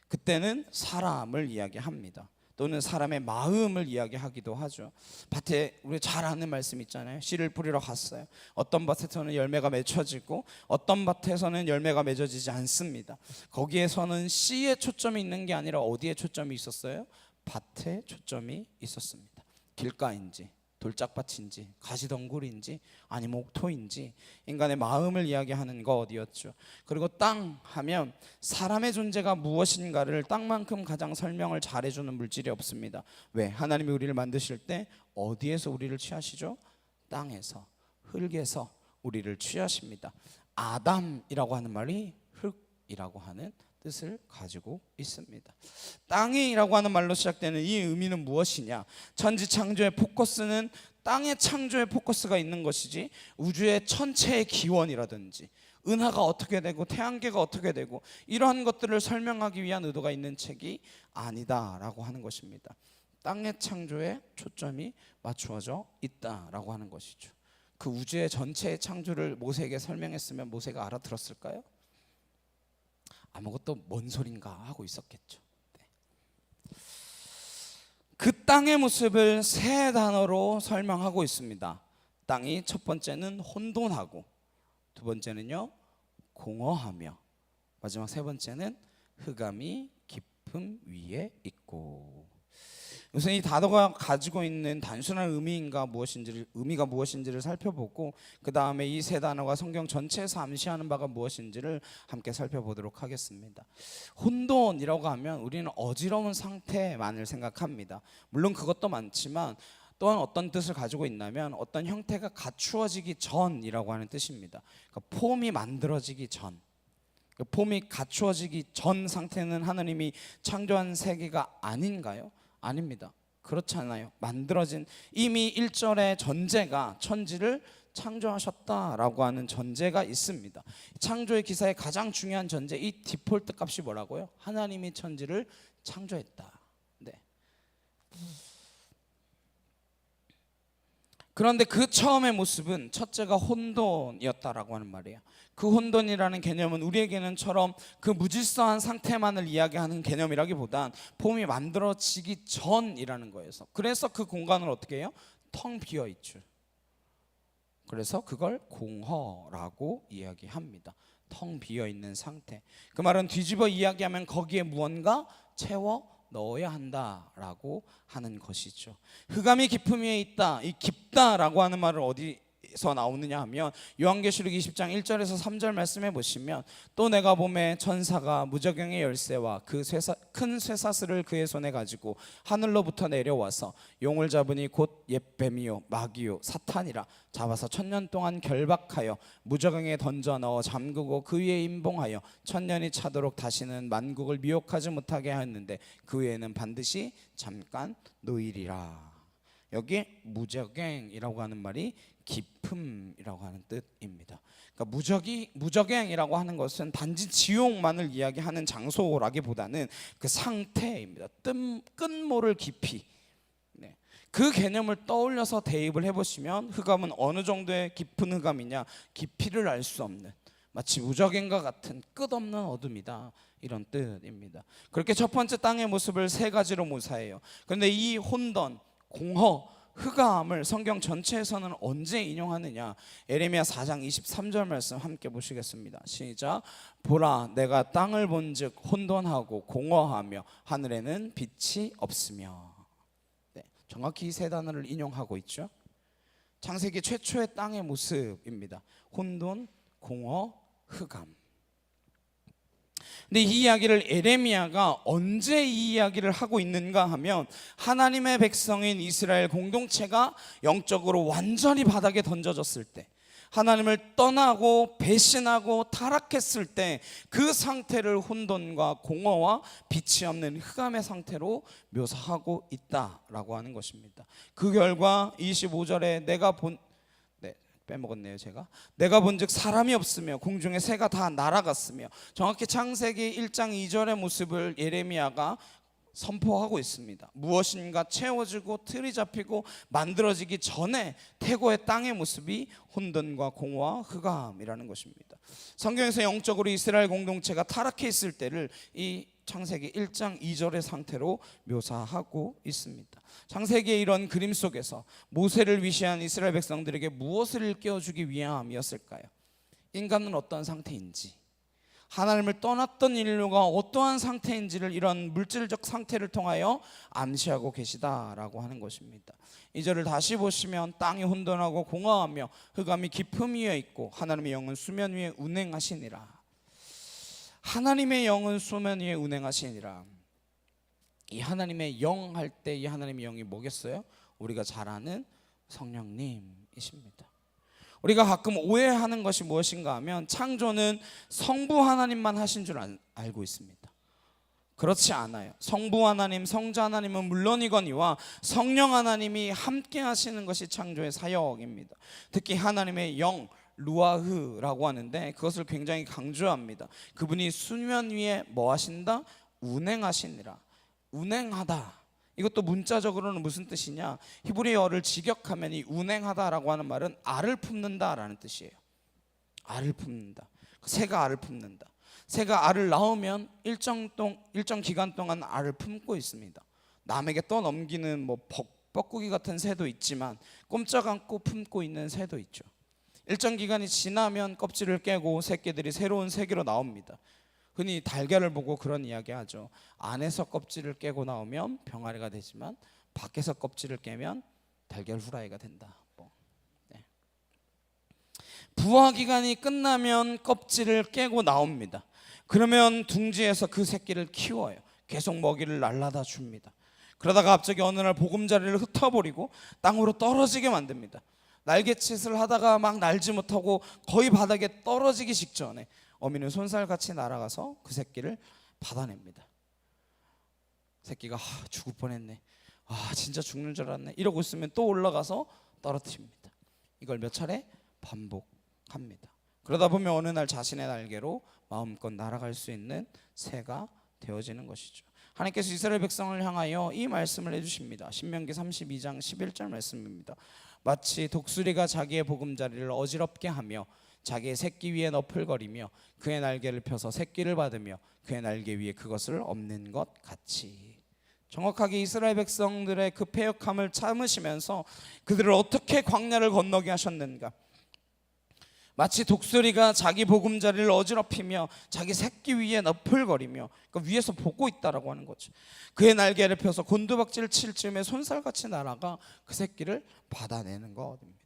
그때는 사람을 이야기합니다. 또는 사람의 마음을 이야기하기도 하죠. 밭에 우리 잘 아는 말씀 있잖아요. 씨를 뿌리러 갔어요. 어떤 밭에서는 열매가 맺혀지고 어떤 밭에서는 열매가 맺어지지 않습니다. 거기에서는 씨에 초점이 있는 게 아니라 어디에 초점이 있었어요? 밭에 초점이 있었습니다. 길가인지 돌짝밭인지 가시덩굴인지 아니면 옥토인지 인간의 마음을 이야기하는 것이었죠. 그리고 땅 하면 사람의 존재가 무엇인가를 땅만큼 가장 설명을 잘해주는 물질이 없습니다. 왜? 하나님이 우리를 만드실 때 어디에서 우리를 취하시죠? 땅에서, 흙에서 우리를 취하십니다. 아담이라고 하는 말이 흙이라고 하는 뜻을 가지고 있습니다. 땅이라고 하는 말로 시작되는 이 의미는 무엇이냐? 천지창조의 포커스는 땅의 창조의 포커스가 있는 것이지 우주의 천체의 기원이라든지 은하가 어떻게 되고 태양계가 어떻게 되고 이러한 것들을 설명하기 위한 의도가 있는 책이 아니다라고 하는 것입니다. 땅의 창조에 초점이 맞추어져 있다라고 하는 것이죠. 그 우주의 전체의 창조를 모세에게 설명했으면 모세가 알아들었을까요? 아무것도 뭔 소린가 하고 있었겠죠. 네. 그 땅의 모습을 세 단어로 설명하고 있습니다. 땅이 첫 번째는 혼돈하고, 두 번째는요 공허하며, 마지막 세 번째는 흑암이 깊음 위에 있고. 우선 이 단어가 가지고 있는 단순한 의미가 무엇인지를 살펴보고 그 다음에 이 세 단어가 성경 전체에서 암시하는 바가 무엇인지를 함께 살펴보도록 하겠습니다. 혼돈이라고 하면 우리는 어지러운 상태만을 생각합니다. 물론 그것도 많지만 또한 어떤 뜻을 가지고 있냐면 어떤 형태가 갖추어지기 전이라고 하는 뜻입니다. 그러니까 폼이 만들어지기 전, 폼이 갖추어지기 전 상태는 하나님이 창조한 세계가 아닌가요? 아닙니다. 그렇잖아요. 만들어진 이미 1절의 전제가 천지를 창조하셨다라고 하는 전제가 있습니다. 창조의 기사의 가장 중요한 전제, 이 디폴트 값이 뭐라고요? 하나님이 천지를 창조했다. 네. 그런데 그 처음의 모습은 첫째가 혼돈이었다라고 하는 말이에요. 그 혼돈이라는 개념은 우리에게는처럼 그 무질서한 상태만을 이야기하는 개념이라기보단 폼이 만들어지기 전이라는 거예요. 그래서 그 공간을 어떻게 해요? 텅 비어 있죠. 그래서 그걸 공허라고 이야기합니다. 텅 비어 있는 상태. 그 말은 뒤집어 이야기하면 거기에 무언가 채워 넣어야 한다라고 하는 것이죠. 흑암이 깊음 위에 있다. 이 깊다라고 하는 말을 어디서 나오느냐 하면 요한계시록 20장 1절에서 3절 말씀해 보시면, 또 내가 보매 천사가 무저경의 열쇠와 그 큰 쇠사슬을 그의 손에 가지고 하늘로부터 내려와서 용을 잡으니 곧 옛뱀이요 마귀요 사탄이라 잡아서 1000년 동안 결박하여 무저경에 던져 넣어 잠그고 그 위에 임봉하여 1000년이 차도록 다시는 만국을 미혹하지 못하게 하였는데 그 위에는 반드시 잠깐 놓이리라. 여기 무저갱이라고 하는 말이 깊음이라고 하는 뜻입니다. 그러니까 무저갱이라고 하는 것은 단지 지옥만을 이야기하는 장소라기보다는 그 상태입니다. 끝모를 깊이. 네. 그 개념을 떠올려서 대입을 해보시면 흑암은 어느 정도의 깊은 흑암이냐, 깊이를 알 수 없는, 마치 무저갱과 같은 끝없는 어둠이다, 이런 뜻입니다. 그렇게 첫 번째 땅의 모습을 세 가지로 묘사해요. 그런데 이 혼돈, 공허, 흑암을 성경 전체에서는 언제 인용하느냐? 에레미야 4장 23절 말씀 함께 보시겠습니다. 시작. 보라, 내가 땅을 본즉 혼돈하고 공허하며 하늘에는 빛이 없으며. 네, 정확히 이 세 단어를 인용하고 있죠. 창세기 최초의 땅의 모습입니다. 혼돈, 공허, 흑암. 근데 이 이야기를 에레미야가 언제 이 이야기를 하고 있는가 하면 하나님의 백성인 이스라엘 공동체가 영적으로 완전히 바닥에 던져졌을 때, 하나님을 떠나고 배신하고 타락했을 때 그 상태를 혼돈과 공허와 빛이 없는 흑암의 상태로 묘사하고 있다라고 하는 것입니다. 그 결과 25절에 빼먹었네요. 내가 본즉 사람이 없으며 공중의 새가 다 날아갔으며, 정확히 창세기 1장 2절의 모습을 예레미야가 선포하고 있습니다. 무엇인가 채워지고 틀이 잡히고 만들어지기 전에 태고의 땅의 모습이 혼돈과 공허와 흑암이라는 것입니다. 성경에서 영적으로 이스라엘 공동체가 타락해 있을 때를 이 창세기 1장 2절의 상태로 묘사하고 있습니다. 창세기의 이런 그림 속에서 모세를 위시한 이스라엘 백성들에게 무엇을 일깨워주기 위함이었을까요? 인간은 어떤 상태인지, 하나님을 떠났던 인류가 어떠한 상태인지를 이런 물질적 상태를 통하여 암시하고 계시다라고 하는 것입니다. 이 절을 다시 보시면 땅이 혼돈하고 공허하며 흑암이 깊음 위에 있고 하나님의 영은 수면 위에 운행하시니라. 하나님의 영은 수면 위에 운행하시니라. 이 하나님의 영 할 때 이 하나님의 영이 뭐겠어요? 우리가 잘 아는 성령님이십니다. 우리가 가끔 오해하는 것이 무엇인가 하면 창조는 성부 하나님만 하신 줄 알고 있습니다. 그렇지 않아요. 성부 하나님, 성자 하나님은 물론이거니와 성령 하나님이 함께 하시는 것이 창조의 사역입니다. 특히 하나님의 영, 루아흐라고 하는데 그것을 굉장히 강조합니다. 그분이 수면 위에 뭐 하신다? 운행하시니라. 운행하다. 이것도 문자적으로는 무슨 뜻이냐? 히브리어를 직역하면 이 운행하다라고 하는 말은 알을 품는다라는 뜻이에요. 알을 품는다. 새가 알을 품는다. 새가 알을 낳으면 일정 기간 동안 알을 품고 있습니다. 남에게 떠넘기는 뭐 뻐꾸기 같은 새도 있지만 꼼짝 않고 품고 있는 새도 있죠. 일정 기간이 지나면 껍질을 깨고 새끼들이 새로운 세계로 나옵니다. 흔히 달걀을 보고 그런 이야기 하죠. 안에서 껍질을 깨고 나오면 병아리가 되지만 밖에서 껍질을 깨면 달걀 후라이가 된다. 부화 기간이 끝나면 껍질을 깨고 나옵니다. 그러면 둥지에서 그 새끼를 키워요. 계속 먹이를 날라다 줍니다. 그러다가 갑자기 어느 날 보금자리를 흩어버리고 땅으로 떨어지게 만듭니다. 날갯짓을 하다가 막 날지 못하고 거의 바닥에 떨어지기 직전에 어미는 손살같이 날아가서 그 새끼를 받아냅니다. 새끼가 죽을 뻔했네, 진짜 죽는 줄 알았네 이러고 있으면 또 올라가서 떨어뜨립니다. 이걸 몇 차례 반복합니다. 그러다 보면 어느 날 자신의 날개로 마음껏 날아갈 수 있는 새가 되어지는 것이죠. 하나님께서 이스라엘 백성을 향하여 이 말씀을 해주십니다. 신명기 32장 11절 말씀입니다. 마치 독수리가 자기의 보금자리를 어지럽게 하며 자기의 새끼 위에 너풀거리며 그의 날개를 펴서 새끼를 받으며 그의 날개 위에 그것을 엎는 것 같이. 정확하게 이스라엘 백성들의 그 패역함을 참으시면서 그들을 어떻게 광야를 건너게 하셨는가. 마치 독수리가 자기 보금자리를 어지럽히며 자기 새끼 위에 너풀거리며 그 위에서 보고 있다라고 하는 거죠. 그의 날개를 펴서 곤두박질을 칠 즈음에 손살같이 날아가 그 새끼를 받아내는 것입니다.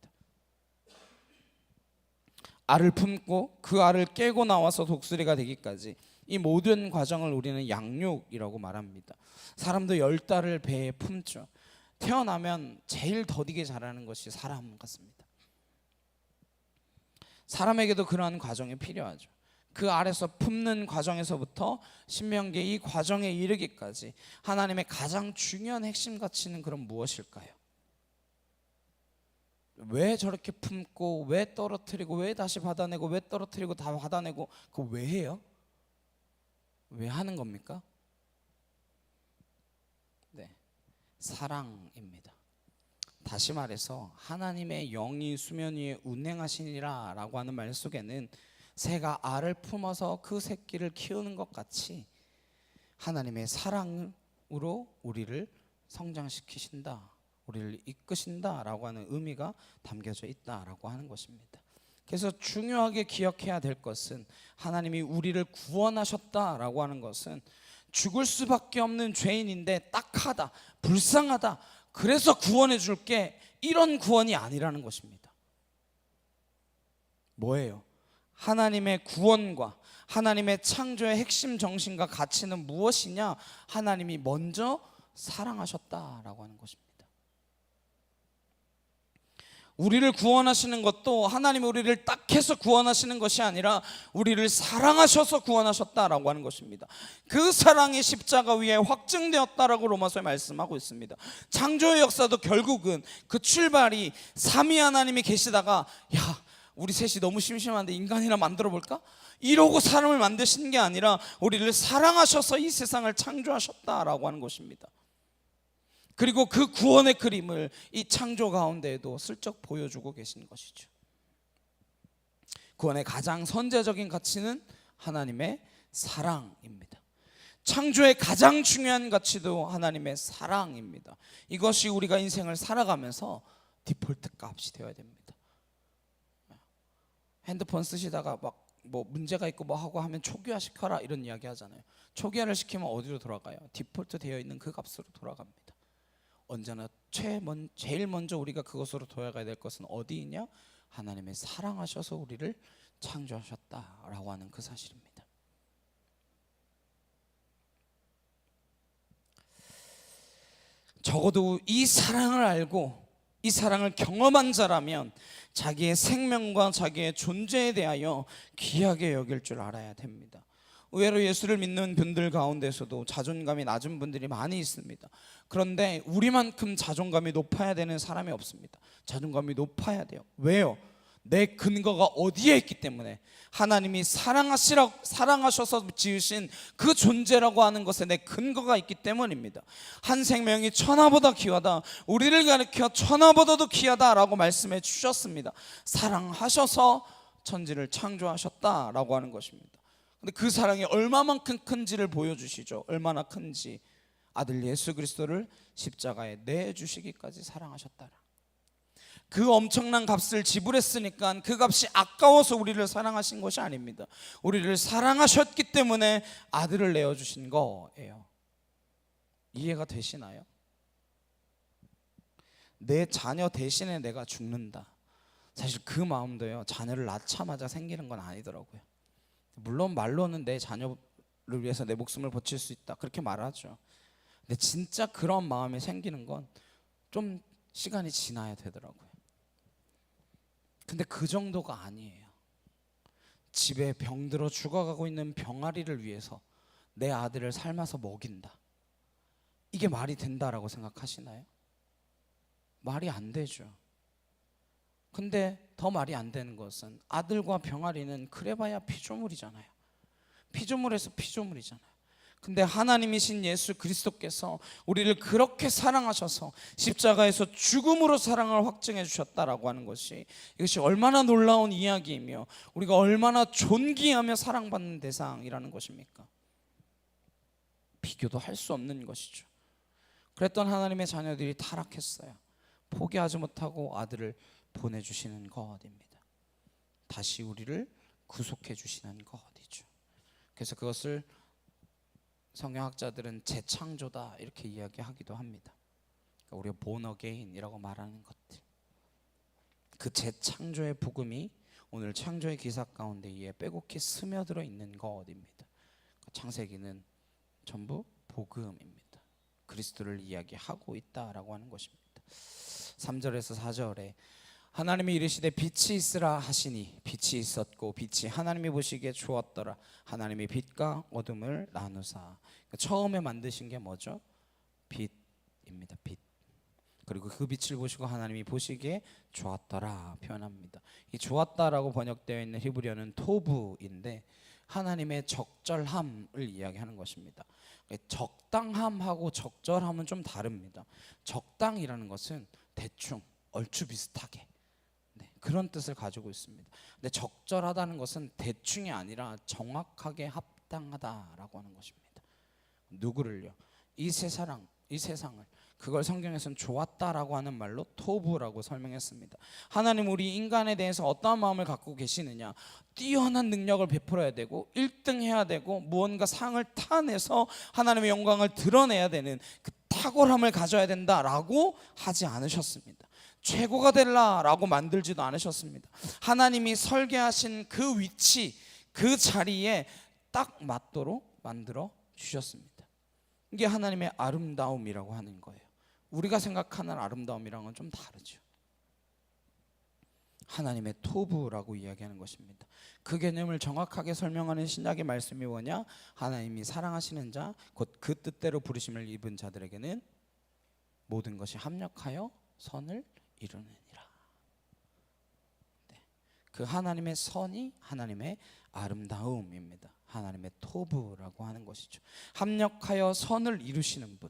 알을 품고 그 알을 깨고 나와서 독수리가 되기까지 이 모든 과정을 우리는 양육이라고 말합니다. 사람도 10달을 배에 품죠. 태어나면 제일 더디게 자라는 것이 사람 같습니다. 사람에게도 그러한 과정이 필요하죠. 그 알에서 품는 과정에서부터 신명기 이 과정에 이르기까지 하나님의 가장 중요한 핵심 가치는 그럼 무엇일까요? 왜 저렇게 품고 왜 떨어뜨리고 왜 다시 받아내고 왜 떨어뜨리고 다 받아내고 그거 왜 해요? 왜 하는 겁니까? 네, 사랑입니다. 다시 말해서 하나님의 영이 수면 위에 운행하시니라 라고 하는 말 속에는 새가 알을 품어서 그 새끼를 키우는 것 같이 하나님의 사랑으로 우리를 성장시키신다, 우리를 이끄신다 라고 하는 의미가 담겨져 있다라고 하는 것입니다. 그래서 중요하게 기억해야 될 것은 하나님이 우리를 구원하셨다라고 하는 것은 죽을 수밖에 없는 죄인인데 딱하다, 불쌍하다, 그래서 구원해 줄게 이런 구원이 아니라는 것입니다. 뭐예요? 하나님의 구원과 하나님의 창조의 핵심 정신과 가치는 무엇이냐? 하나님이 먼저 사랑하셨다라고 하는 것입니다. 우리를 구원하시는 것도 하나님이 우리를 딱 해서 구원하시는 것이 아니라 우리를 사랑하셔서 구원하셨다라고 하는 것입니다. 그 사랑이 십자가 위에 확증되었다라고 로마서에 말씀하고 있습니다. 창조의 역사도 결국은 그 출발이 삼위 하나님이 계시다가 야, 우리 셋이 너무 심심한데 인간이나 만들어 볼까? 이러고 사람을 만드신 게 아니라 우리를 사랑하셔서 이 세상을 창조하셨다라고 하는 것입니다. 그리고 그 구원의 그림을 이 창조 가운데에도 슬쩍 보여주고 계신 것이죠. 구원의 가장 선제적인 가치는 하나님의 사랑입니다. 창조의 가장 중요한 가치도 하나님의 사랑입니다. 이것이 우리가 인생을 살아가면서 디폴트 값이 되어야 됩니다. 핸드폰 쓰시다가 막 뭐 문제가 있고 뭐 하고 하면 초기화 시켜라 이런 이야기 하잖아요. 초기화를 시키면 어디로 돌아가요? 디폴트 되어 있는 그 값으로 돌아갑니다. 언제나 제일 먼저 우리가 그것으로 돌아가야 될 것은 어디이냐? 하나님의 사랑하셔서 우리를 창조하셨다라고 하는 그 사실입니다. 적어도 이 사랑을 알고 이 사랑을 경험한 자라면 자기의 생명과 자기의 존재에 대하여 귀하게 여길 줄 알아야 됩니다. 의외로 예수를 믿는 분들 가운데서도 자존감이 낮은 분들이 많이 있습니다. 그런데 우리만큼 자존감이 높아야 되는 사람이 없습니다. 자존감이 높아야 돼요. 왜요? 내 근거가 어디에 있기 때문에 하나님이 사랑하셔서 지으신 그 존재라고 하는 것에 내 근거가 있기 때문입니다. 한 생명이 천하보다 귀하다, 우리를 가리켜 천하보다도 귀하다라고 말씀해 주셨습니다. 사랑하셔서 천지를 창조하셨다라고 하는 것입니다. 근데 그 사랑이 얼마만큼 큰지를 보여주시죠. 얼마나 큰지. 아들 예수 그리스도를 십자가에 내주시기까지 사랑하셨다라. 그 엄청난 값을 지불했으니까 그 값이 아까워서 우리를 사랑하신 것이 아닙니다. 우리를 사랑하셨기 때문에 아들을 내어주신 거예요. 이해가 되시나요? 내 자녀 대신에 내가 죽는다. 사실 그 마음도요, 자녀를 낳자마자 생기는 건 아니더라고요. 물론 말로는 내 자녀를 위해서 내 목숨을 바칠 수 있다 그렇게 말하죠. 근데 진짜 그런 마음이 생기는 건 좀 시간이 지나야 되더라고요. 근데 그 정도가 아니에요. 집에 병들어 죽어가고 있는 병아리를 위해서 내 아들을 삶아서 먹인다. 이게 말이 된다라고 생각하시나요? 말이 안 되죠. 근데 더 말이 안 되는 것은 아들과 병아리는 그래봐야 피조물이잖아요. 피조물에서 피조물이잖아요. 근데 하나님이신 예수 그리스도께서 우리를 그렇게 사랑하셔서 십자가에서 죽음으로 사랑을 확증해 주셨다라고 하는 것이, 이것이 얼마나 놀라운 이야기이며 우리가 얼마나 존귀하며 사랑받는 대상이라는 것입니까? 비교도 할 수 없는 것이죠. 그랬던 하나님의 자녀들이 타락했어요. 포기하지 못하고 아들을 보내주시는 것입니다. 다시 우리를 구속해 주시는 것이죠. 그래서 그것을 성경학자들은 재창조다 이렇게 이야기하기도 합니다. 그러니까 우리가 born again이라고 말하는 것들, 그 재창조의 복음이 오늘 창조의 기사 가운데에 빼곡히 스며들어 있는 것입니다. 창세기는 전부 복음입니다. 그리스도를 이야기하고 있다라고 하는 것입니다. 3절에서 4절에 하나님이 이르시되 빛이 있으라 하시니 빛이 있었고 빛이 하나님이 보시기에 좋았더라. 하나님이 빛과 어둠을 나누사. 그러니까 처음에 만드신 게 뭐죠? 빛입니다. 빛. 그리고 그 빛을 보시고 하나님이 보시기에 좋았더라 표현합니다. 이 좋았다라고 번역되어 있는 히브리어는 토브인데 하나님의 적절함을 이야기하는 것입니다. 적당함하고 적절함은 좀 다릅니다. 적당이라는 것은 대충 얼추 비슷하게 그런 뜻을 가지고 있습니다. 근데 적절하다는 것은 대충이 아니라 정확하게 합당하다라고 하는 것입니다. 누구를요? 이 세상을, 그걸 성경에서는 좋았다라고 하는 말로 토브라고 설명했습니다. 하나님 우리 인간에 대해서 어떠한 마음을 갖고 계시느냐? 뛰어난 능력을 베풀어야 되고 1등 해야 되고 무언가 상을 타내서 하나님의 영광을 드러내야 되는 그 탁월함을 가져야 된다라고 하지 않으셨습니다. 최고가 될라라고 만들지도 않으셨습니다. 하나님이 설계하신 그 위치, 그 자리에 딱 맞도록 만들어 주셨습니다. 이게 하나님의 아름다움이라고 하는 거예요. 우리가 생각하는 아름다움이랑은 좀 다르죠. 하나님의 토부라고 이야기하는 것입니다. 그 개념을 정확하게 설명하는 신약의 말씀이 뭐냐? 하나님이 사랑하시는 자, 곧 그 뜻대로 부르심을 입은 자들에게는 모든 것이 합력하여 선을 이루느니라. 네. 그 하나님의 선이 하나님의 아름다움입니다. 하나님의 토부라고 하는 것이죠. 합력하여 선을 이루시는 분.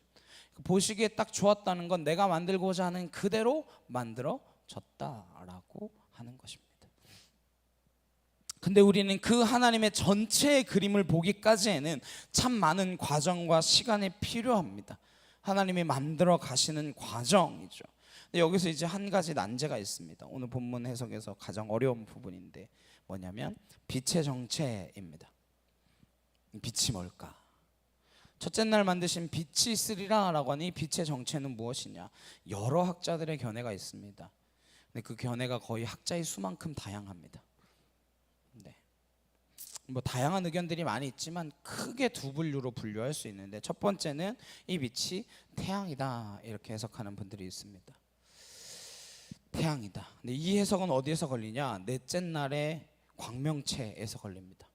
보시기에 딱 좋았다는 건 내가 만들고자 하는 그대로 만들어졌다라고 하는 것입니다. 근데 우리는 그 하나님의 전체의 그림을 보기까지에는 참 많은 과정과 시간이 필요합니다. 하나님이 만들어 가시는 과정이죠. 근데 여기서 이제 한 가지 난제가 있습니다. 오늘 본문 해석에서 가장 어려운 부분인데 뭐냐면 빛의 정체입니다. 빛이 뭘까? 첫째 날 만드신 빛이 있으리라 라고 하니 빛의 정체는 무엇이냐? 여러 학자들의 견해가 있습니다. 근데 그 견해가 거의 학자의 수만큼 다양합니다. 네. 뭐 다양한 의견들이 많이 있지만 크게 두 분류로 분류할 수 있는데, 첫 번째는 이 빛이 태양이다 이렇게 해석하는 분들이 있습니다. 태양이다. 근데 이 해석은 어디에서 걸리냐? 넷째 날의 광명체에서 걸립니다.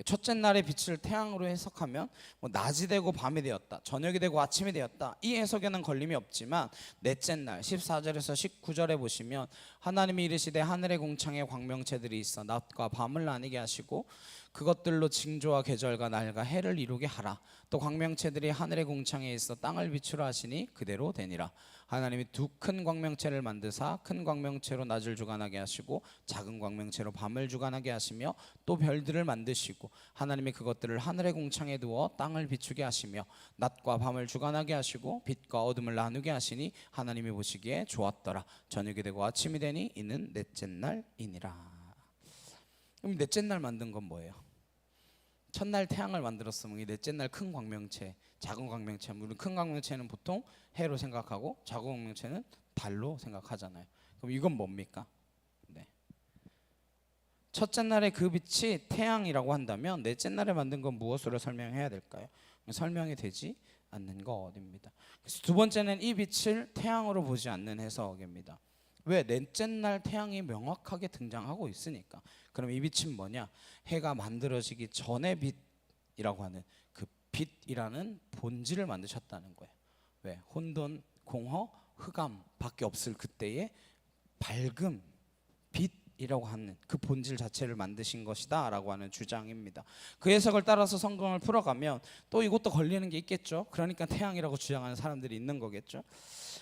첫째 날의 빛을 태양으로 해석하면 뭐 낮이 되고 밤이 되었다, 저녁이 되고 아침이 되었다, 이 해석에는 걸림이 없지만 넷째 날 14절에서 19절에 보시면 하나님이 이르시되 하늘의 궁창에 광명체들이 있어 낮과 밤을 나뉘게 하시고 그것들로 징조와 계절과 날과 해를 이루게 하라. 또 광명체들이 하늘의 궁창에 있어 땅을 비추라 하시니 그대로 되니라. 하나님이 두 큰 광명체를 만드사 큰 광명체로 낮을 주관하게 하시고 작은 광명체로 밤을 주관하게 하시며 또 별들을 만드시고 하나님이 그것들을 하늘의 궁창에 두어 땅을 비추게 하시며 낮과 밤을 주관하게 하시고 빛과 어둠을 나누게 하시니 하나님이 보시기에 좋았더라. 저녁이 되고 아침이 되니 이는 넷째 날이니라. 그럼 넷째 날 만든 건 뭐예요? 첫날 태양을 만들었으면 이 넷째 날 큰 광명체, 작은 광명체, 우리 큰 광명체는 보통 해로 생각하고 작은 광명체는 달로 생각하잖아요. 그럼 이건 뭡니까? 네. 첫째 날의 그 빛이 태양이라고 한다면 넷째 날에 만든 건 무엇으로 설명해야 될까요? 설명이 되지 않는 것입니다. 그래서 두 번째는 이 빛을 태양으로 보지 않는 해석입니다. 왜? 넷째 날 태양이 명확하게 등장하고 있으니까. 그럼 이 빛은 뭐냐? 해가 만들어지기 전의 빛이라고 하는 그 빛이라는 본질을 만드셨다는 거예요. 왜? 혼돈, 공허, 흑암 밖에 없을 그때의 밝음, 빛이라고 하는 그 본질 자체를 만드신 것이다 라고 하는 주장입니다. 그 해석을 따라서 성경을 풀어가면 또 이것도 걸리는 게 있겠죠. 그러니까 태양이라고 주장하는 사람들이 있는 거겠죠.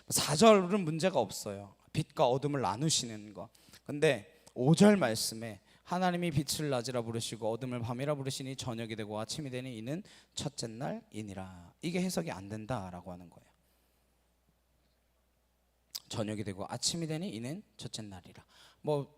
4절은 문제가 없어요. 빛과 어둠을 나누시는 거. 근데 5절 말씀에 하나님이 빛을 낮이라 부르시고 어둠을 밤이라 부르시니 저녁이 되고 아침이 되니 이는 첫째 날이니라. 이게 해석이 안 된다라고 하는 거예요. 저녁이 되고 아침이 되니 이는 첫째 날이라. 뭐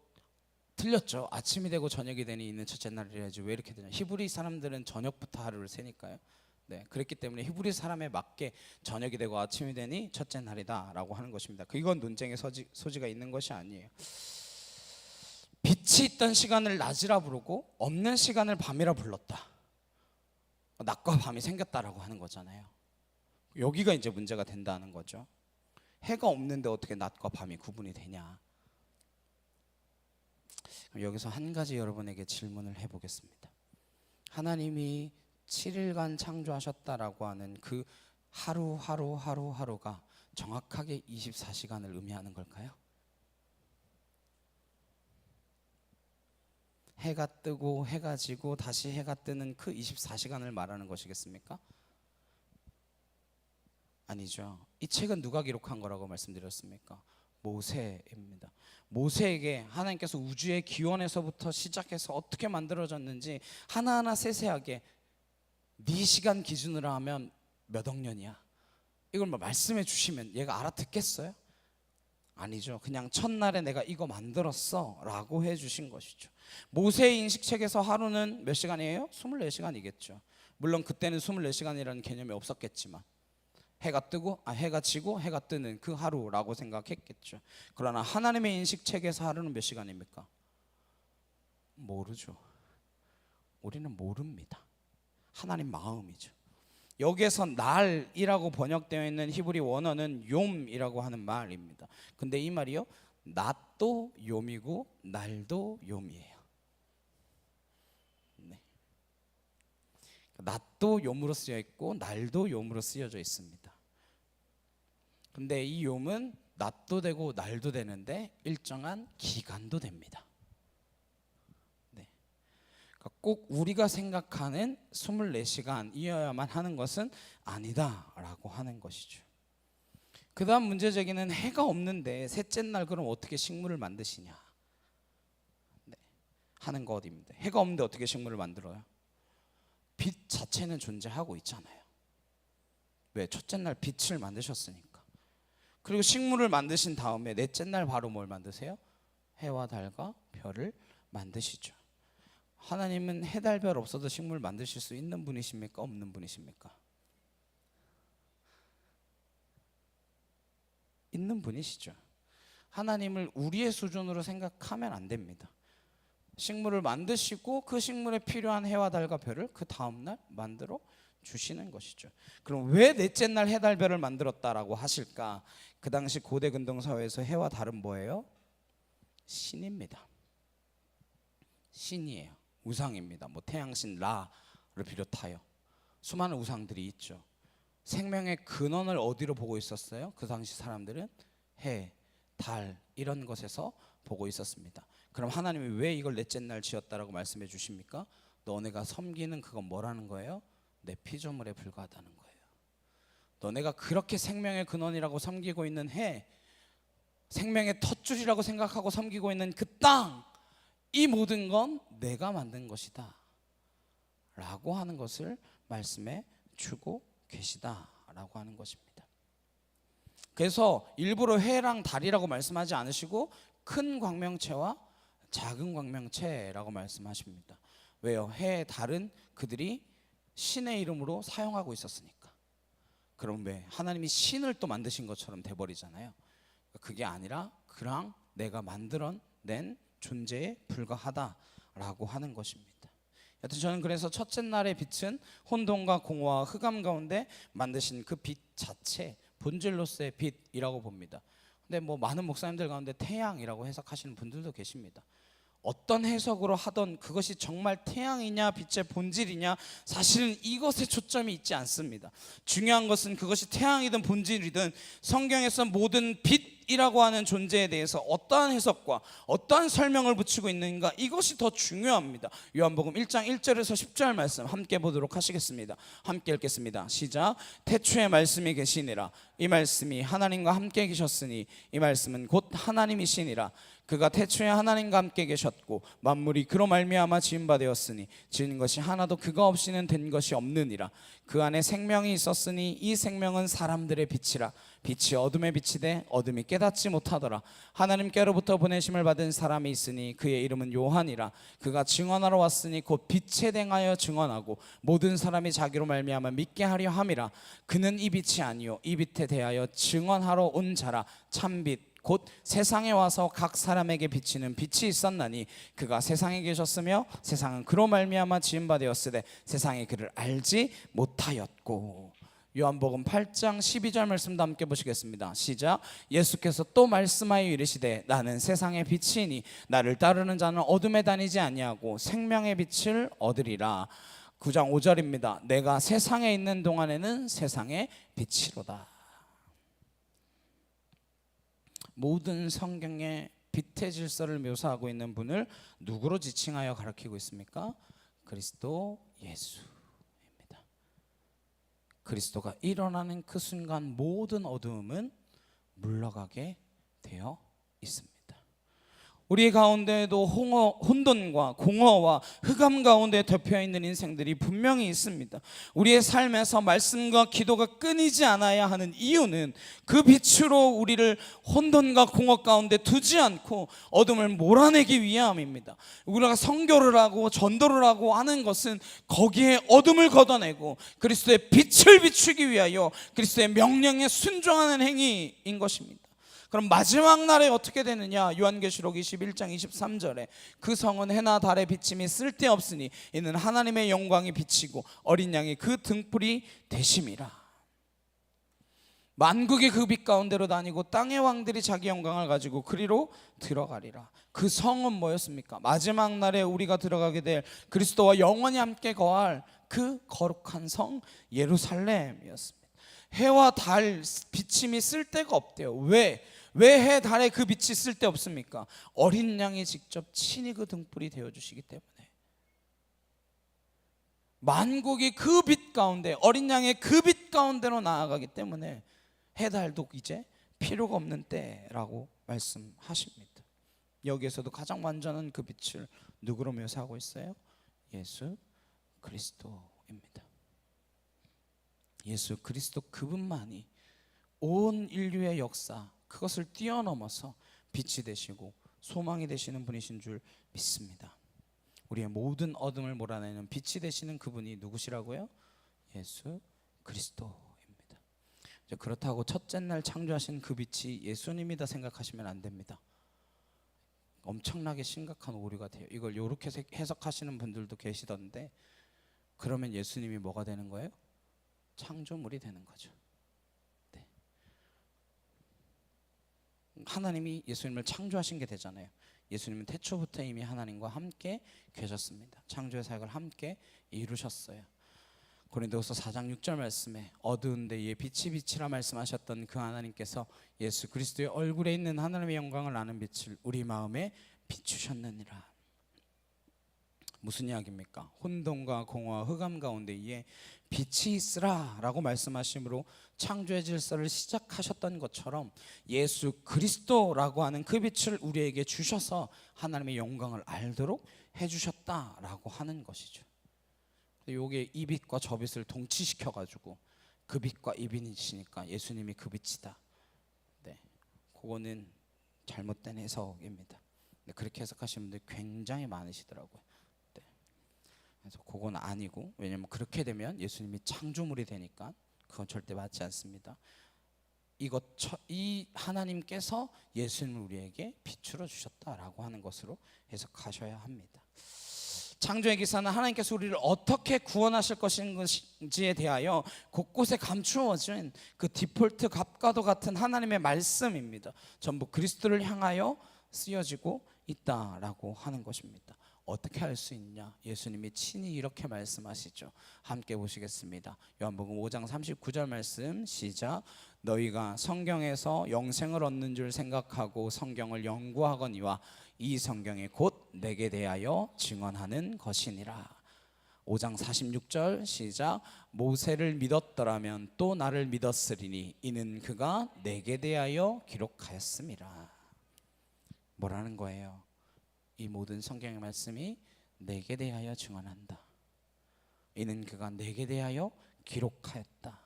틀렸죠. 아침이 되고 저녁이 되니 이는 첫째 날이라지 왜 이렇게 되냐? 히브리 사람들은 저녁부터 하루를 세니까요. 네, 그렇기 때문에 히브리 사람에 맞게 저녁이 되고 아침이 되니 첫째 날이다라고 하는 것입니다. 이건 논쟁의 소지가 있는 것이 아니에요. 빛이 있던 시간을 낮이라 부르고 없는 시간을 밤이라 불렀다. 낮과 밤이 생겼다라고 하는 거잖아요. 여기가 이제 문제가 된다는 거죠. 해가 없는데 어떻게 낮과 밤이 구분이 되냐? 여기서 한 가지 여러분에게 질문을 해보겠습니다. 하나님이 7일간 창조하셨다라고 하는 그 하루가 정확하게 24시간을 의미하는 걸까요? 해가 뜨고 해가 지고 다시 해가 뜨는 그 24시간을 말하는 것이겠습니까? 아니죠. 이 책은 누가 기록한 거라고 말씀드렸습니까? 모세입니다. 모세에게 하나님께서 우주의 기원에서부터 시작해서 어떻게 만들어졌는지 하나하나 세세하게 네 시간 기준으로 하면 몇 억 년이야? 이걸 뭐 말씀해 주시면 얘가 알아듣겠어요? 아니죠. 그냥 첫날에 내가 이거 만들었어 라고 해주신 것이죠. 모세의 인식책에서 하루는 몇 시간이에요? 24시간이겠죠. 물론 그때는 24시간이라는 개념이 없었겠지만 해가 지고 해가 뜨는 그 하루라고 생각했겠죠. 그러나 하나님의 인식 체계에서 하루는 몇 시간입니까? 모르죠. 우리는 모릅니다. 하나님 마음이죠. 여기에서 날이라고 번역되어 있는 히브리 원어는 욤이라고 하는 말입니다. 근데 이 말이요, 낮도 욤이고 날도 욤이에요. 네. 낮도 욤으로 쓰여 있고 날도 욤으로 쓰여져 있습니다. 근데 이 욤은 낮도 되고 날도 되는데 일정한 기간도 됩니다. 꼭 우리가 생각하는 24시간이어야만 하는 것은 아니다라고 하는 것이죠. 그 다음 문제 제기는 해가 없는데 셋째 날 그럼 어떻게 식물을 만드시냐, 네, 하는 것입니다. 해가 없는데 어떻게 식물을 만들어요? 빛 자체는 존재하고 있잖아요. 왜? 첫째 날 빛을 만드셨으니까. 그리고 식물을 만드신 다음에 넷째 날 바로 뭘 만드세요? 해와 달과 별을 만드시죠. 하나님은 해, 달, 별 없어도 식물 만드실 수 있는 분이십니까? 없는 분이십니까? 있는 분이시죠. 하나님을 우리의 수준으로 생각하면 안 됩니다. 식물을 만드시고 그 식물에 필요한 해와 달과 별을 그 다음날 만들어 주시는 것이죠. 그럼 왜 넷째 날 해, 달, 별을 만들었다라고 하실까? 그 당시 고대 근동 사회에서 해와 달은 뭐예요? 신입니다. 신이에요. 우상입니다. 뭐 태양신 라를 비롯하여 수많은 우상들이 있죠. 생명의 근원을 어디로 보고 있었어요? 그 당시 사람들은 해, 달 이런 것에서 보고 있었습니다. 그럼 하나님이 왜 이걸 넷째 날 지었다라고 말씀해 주십니까? 너네가 섬기는 그건 뭐라는 거예요? 내 피조물에 불과하다는 거예요. 너네가 그렇게 생명의 근원이라고 섬기고 있는 해, 생명의 텃줄이라고 생각하고 섬기고 있는 그 땅, 이 모든 건 내가 만든 것이다 라고 하는 것을 말씀해 주고 계시다라고 하는 것입니다. 그래서 일부러 해랑 달이라고 말씀하지 않으시고 큰 광명체와 작은 광명체라고 말씀하십니다. 왜요? 해, 달은 그들이 신의 이름으로 사용하고 있었으니까. 그럼 왜? 하나님이 신을 또 만드신 것처럼 돼버리잖아요. 그게 아니라 그냥 내가 만들어낸 존재에 불과하다라고 하는 것입니다. 여튼 저는 그래서 첫째 날의 빛은 혼돈과 공허와 흑암 가운데 만드신 그 빛 자체, 본질로서의 빛이라고 봅니다. 근데 뭐 많은 목사님들 가운데 태양이라고 해석하시는 분들도 계십니다. 어떤 해석으로 하던 그것이 정말 태양이냐 빛의 본질이냐, 사실은 이것에 초점이 있지 않습니다. 중요한 것은 그것이 태양이든 본질이든 성경에서 모든 빛이라고 하는 존재에 대해서 어떠한 해석과 어떠한 설명을 붙이고 있는가, 이것이 더 중요합니다. 요한복음 1장 1절에서 10절 말씀 함께 보도록 하시겠습니다. 함께 읽겠습니다. 시작. 태초에 말씀이 계시니라. 이 말씀이 하나님과 함께 계셨으니 이 말씀은 곧 하나님이시니라. 그가 태초에 하나님과 함께 계셨고 만물이 그로 말미암아 지은 바 되었으니 지은 것이 하나도 그가 없이는 된 것이 없느니라. 그 안에 생명이 있었으니 이 생명은 사람들의 빛이라. 빛이 어둠에 비치되 어둠이 깨닫지 못하더라. 하나님께로부터 보내심을 받은 사람이 있으니 그의 이름은 요한이라. 그가 증언하러 왔으니 곧 빛에 대하여 증언하고 모든 사람이 자기로 말미암아 믿게 하려 함이라. 그는 이 빛이 아니요 이 빛에 대하여 증언하러 온 자라. 참빛 곧 세상에 와서 각 사람에게 비치는 빛이 있었나니 그가 세상에 계셨으며 세상은 그로 말미암아 지은 바 되었으되 세상이 그를 알지 못하였고. 요한복음 8장 12절 말씀도 함께 보시겠습니다. 시작. 예수께서 또 말씀하여 이르시되 나는 세상의 빛이니 나를 따르는 자는 어둠에 다니지 아니하고 생명의 빛을 얻으리라. 9장 5절입니다. 내가 세상에 있는 동안에는 세상의 빛이로다. 모든 성경의 빛의 질서를 묘사하고 있는 분을 누구로 지칭하여 가리키고 있습니까? 그리스도 예수입니다. 그리스도가 일어나는 그 순간 모든 어두움은 물러가게 되어 있습니다. 우리 가운데에도 혼돈과 공허와 흑암 가운데 덮여 있는 인생들이 분명히 있습니다. 우리의 삶에서 말씀과 기도가 끊이지 않아야 하는 이유는 그 빛으로 우리를 혼돈과 공허 가운데 두지 않고 어둠을 몰아내기 위함입니다. 우리가 선교를 하고 전도를 하고 하는 것은 거기에 어둠을 걷어내고 그리스도의 빛을 비추기 위하여 그리스도의 명령에 순종하는 행위인 것입니다. 그럼 마지막 날에 어떻게 되느냐? 요한계시록 21장 23절에 그 성은 해나 달의 비침이 쓸데없으니 이는 하나님의 영광이 비치고 어린 양이 그 등불이 되심이라. 만국이 그 빛 가운데로 다니고 땅의 왕들이 자기 영광을 가지고 그리로 들어가리라. 그 성은 뭐였습니까? 마지막 날에 우리가 들어가게 될 그리스도와 영원히 함께 거할 그 거룩한 성 예루살렘이었습니다. 해와 달 비침이 쓸데가 없대요. 왜 해 달에 그 빛이 쓸데없습니까? 어린 양이 직접 친히 그 등불이 되어주시기 때문에. 만국이 그 빛 가운데, 어린 양의 그 빛 가운데로 나아가기 때문에 해 달도 이제 필요가 없는 때라고 말씀하십니다. 여기에서도 가장 완전한 그 빛을 누구로 묘사하고 있어요? 예수 그리스도입니다. 예수 그리스도 그분만이 온 인류의 역사 그것을 뛰어넘어서 빛이 되시고 소망이 되시는 분이신 줄 믿습니다. 우리의 모든 어둠을 몰아내는 빛이 되시는 그분이 누구시라고요? 예수 그리스도입니다. 그렇다고 첫째 날 창조하신 그 빛이 예수님이다 생각하시면 안 됩니다. 엄청나게 심각한 오류가 돼요. 이걸 이렇게 해석하시는 분들도 계시던데, 그러면 예수님이 뭐가 되는 거예요? 창조물이 되는 거죠. 네. 하나님이 예수님을 창조하신 게 되잖아요. 예수님은 태초부터 이미 하나님과 함께 계셨습니다. 창조의 사역을 함께 이루셨어요. 고린도후서 4장 6절 말씀에 어두운 데에 빛이 빛이라 말씀하셨던 그 하나님께서 예수 그리스도의 얼굴에 있는 하나님의 영광을 아는 빛을 우리 마음에 비추셨느니라. 무슨 이야기입니까? 혼돈과 공허와 흑암 가운데에 빛이 있으라 라고 말씀하심으로 창조의 질서를 시작하셨던 것처럼 예수 그리스도라고 하는 그 빛을 우리에게 주셔서 하나님의 영광을 알도록 해주셨다라고 하는 것이죠. 요게 이 빛과 저 빛을 동치시켜가지고 그 빛과 이 빛이니까 예수님이 그 빛이다. 네, 그거는 잘못된 해석입니다. 네, 그렇게 해석하시는 분들이 굉장히 많으시더라고요. 네, 그래서 그건 아니고, 왜냐면 그렇게 되면 예수님이 창조물이 되니까 그건 절대 맞지 않습니다. 이 하나님께서 예수님을 우리에게 비추어 주셨다라고 하는 것으로 해석하셔야 합니다. 창조의 기사는 하나님께서 우리를 어떻게 구원하실 것인지에 대하여 곳곳에 감추어진 그 디폴트 값과도 같은 하나님의 말씀입니다. 전부 그리스도를 향하여 쓰여지고 있다라고 하는 것입니다. 어떻게 할 수 있냐? 예수님이 친히 이렇게 말씀하시죠. 함께 보시겠습니다. 요한복음 5장 39절 말씀 시작. 너희가 성경에서 영생을 얻는 줄 생각하고 성경을 연구하거니와 이 성경이 곧 내게 대하여 증언하는 것이니라. 5장 46절 시작. 모세를 믿었더라면 또 나를 믿었으리니 이는 그가 내게 대하여 기록하였음이라. 뭐라는 거예요? 이 모든 성경의 말씀이 내게 대하여 증언한다. 이는 그가 내게 대하여 기록하였다.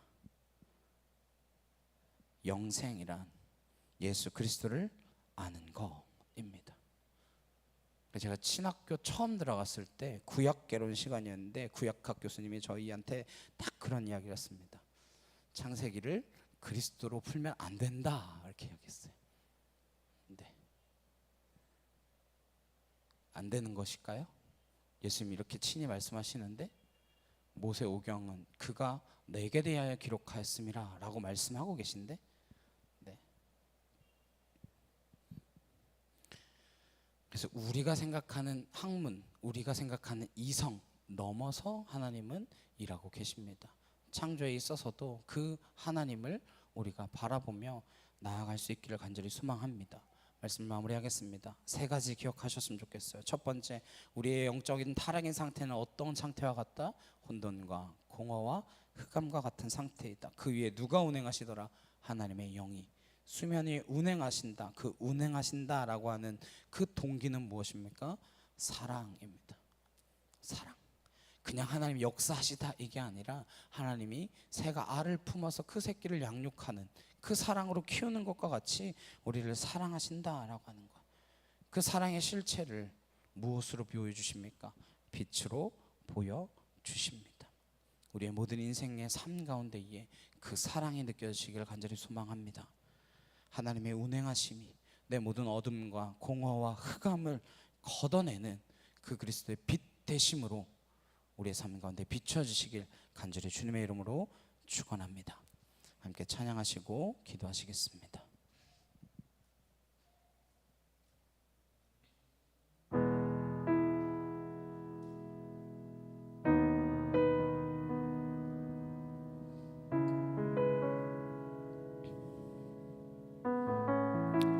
영생이란 예수 그리스도를 아는 것입니다. 제가 신학교 처음 들어갔을 때 구약개론 시간이었는데 구약학 교수님이 저희한테 딱 그런 이야기를 했습니다. 창세기를 그리스도로 풀면 안 된다 이렇게 얘기했어요. 네. 안 되는 것일까요? 예수님이 이렇게 친히 말씀하시는데 모세 오경은 그가 내게 대하여 기록하였음이라 라고 말씀하고 계신데, 네. 그래서 우리가 생각하는 학문, 우리가 생각하는 이성 넘어서 하나님은 일하고 계십니다. 창조에 있어서도 그 하나님을 우리가 바라보며 나아갈 수 있기를 간절히 소망합니다. 말씀 마무리하겠습니다. 세 가지 기억하셨으면 좋겠어요. 첫 번째, 우리의 영적인 타락인 상태는 어떤 상태와 같다? 혼돈과 공허와 흑암과 같은 상태이다. 그 위에 누가 운행하시더라? 하나님의 영이. 수면 위에 운행하신다. 그 운행하신다라고 하는 그 동기는 무엇입니까? 사랑입니다. 사랑. 그냥 하나님이 역사하시다 이게 아니라 하나님이 새가 알을 품어서 그 새끼를 양육하는 그 사랑으로 키우는 것과 같이 우리를 사랑하신다라고 하는 것. 그 사랑의 실체를 무엇으로 보여주십니까? 빛으로 보여주십니다. 우리의 모든 인생의 삶 가운데에 그 사랑이 느껴지기를 간절히 소망합니다. 하나님의 운행하심이 내 모든 어둠과 공허와 흑암을 걷어내는 그 그리스도의 빛 되심으로 우리의 삶 가운데 비춰주시길 간절히 주님의 이름으로 축원합니다. 함께 찬양하시고 기도하시겠습니다.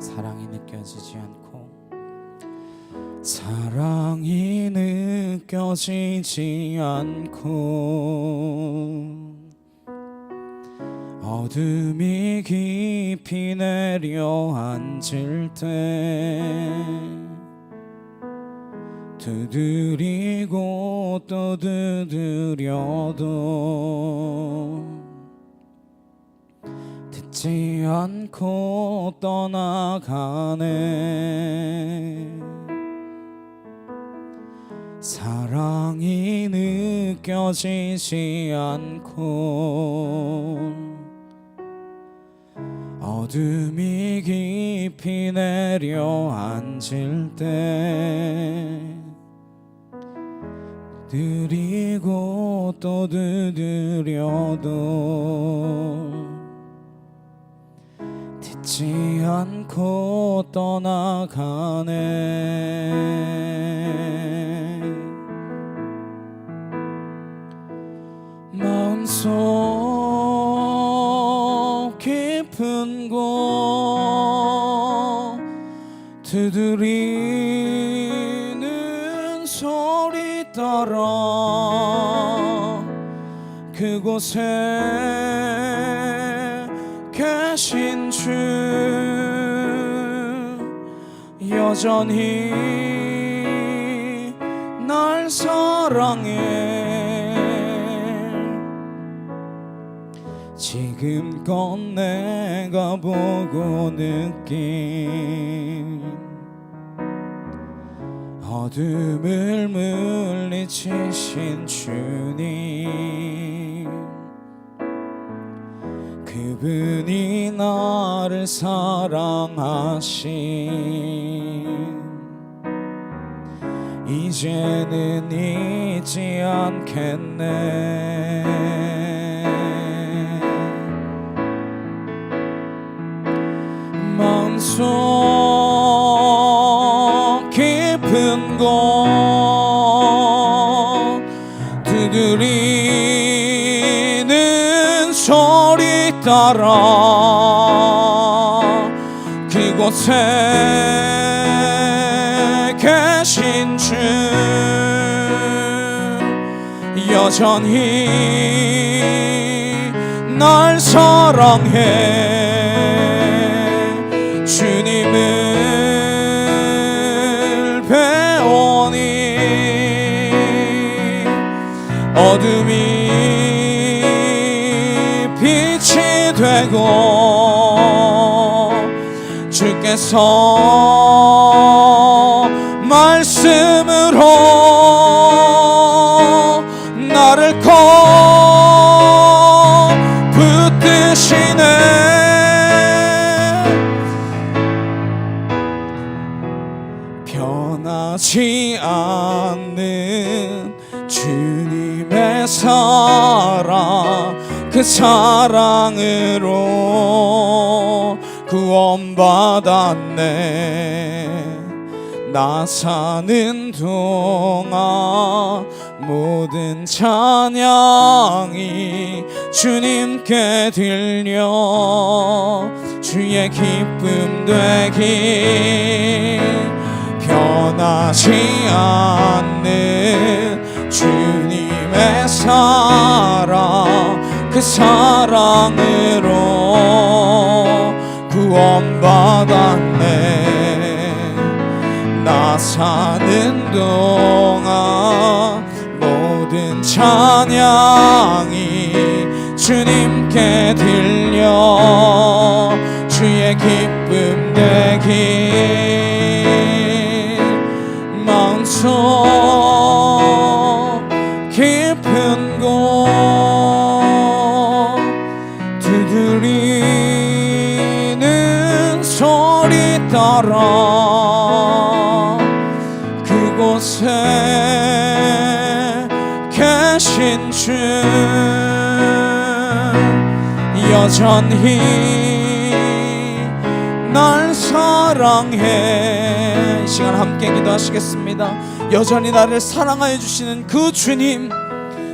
사랑이 느껴지지 않고 사랑이 느껴지지 않고 어둠이 깊이 내려앉을 때 두드리고 또 두드려도 듣지 않고 떠나가네. 사랑이 느껴지지 않고 어둠이 깊이 내려앉을 때 두드리고 또 두드려도 듣지 않고 떠나가네. 마음속 깊은 곳 두드리는 소리 따라 그곳에 계신 주 여전히 날 사랑해. 지금껏 내가 보고 느낀 어둠을 물리치신 주님, 그분이 나를 사랑하신 이제는 잊지 않겠네. 마음속 깊은 곳 두드리는 소리 따라 그곳에 계신 주 여전히 날 사랑해. 주님을 배우니 어둠이 빛이 되고 주께서 말씀으로 나를 붙드시네. 변하지 않는 주님의 사랑, 그 사랑으로 구원받았네. 나 사는 동안 모든 찬양이 주님께 들려 주의 기쁨 되길. 변하지 않는 주님의 사랑, 그 사랑으로 구원받았네. 나 사는 동안 모든 찬양이 주님께 들려 주의 기쁨 되길 마음속 깊은 곳 두드리는 소리 따라 그곳에 계신 주 여전히 날 사랑해. 이 시간 함께 기도하시겠습니다. 여전히 나를 사랑하여 주시는 그 주님,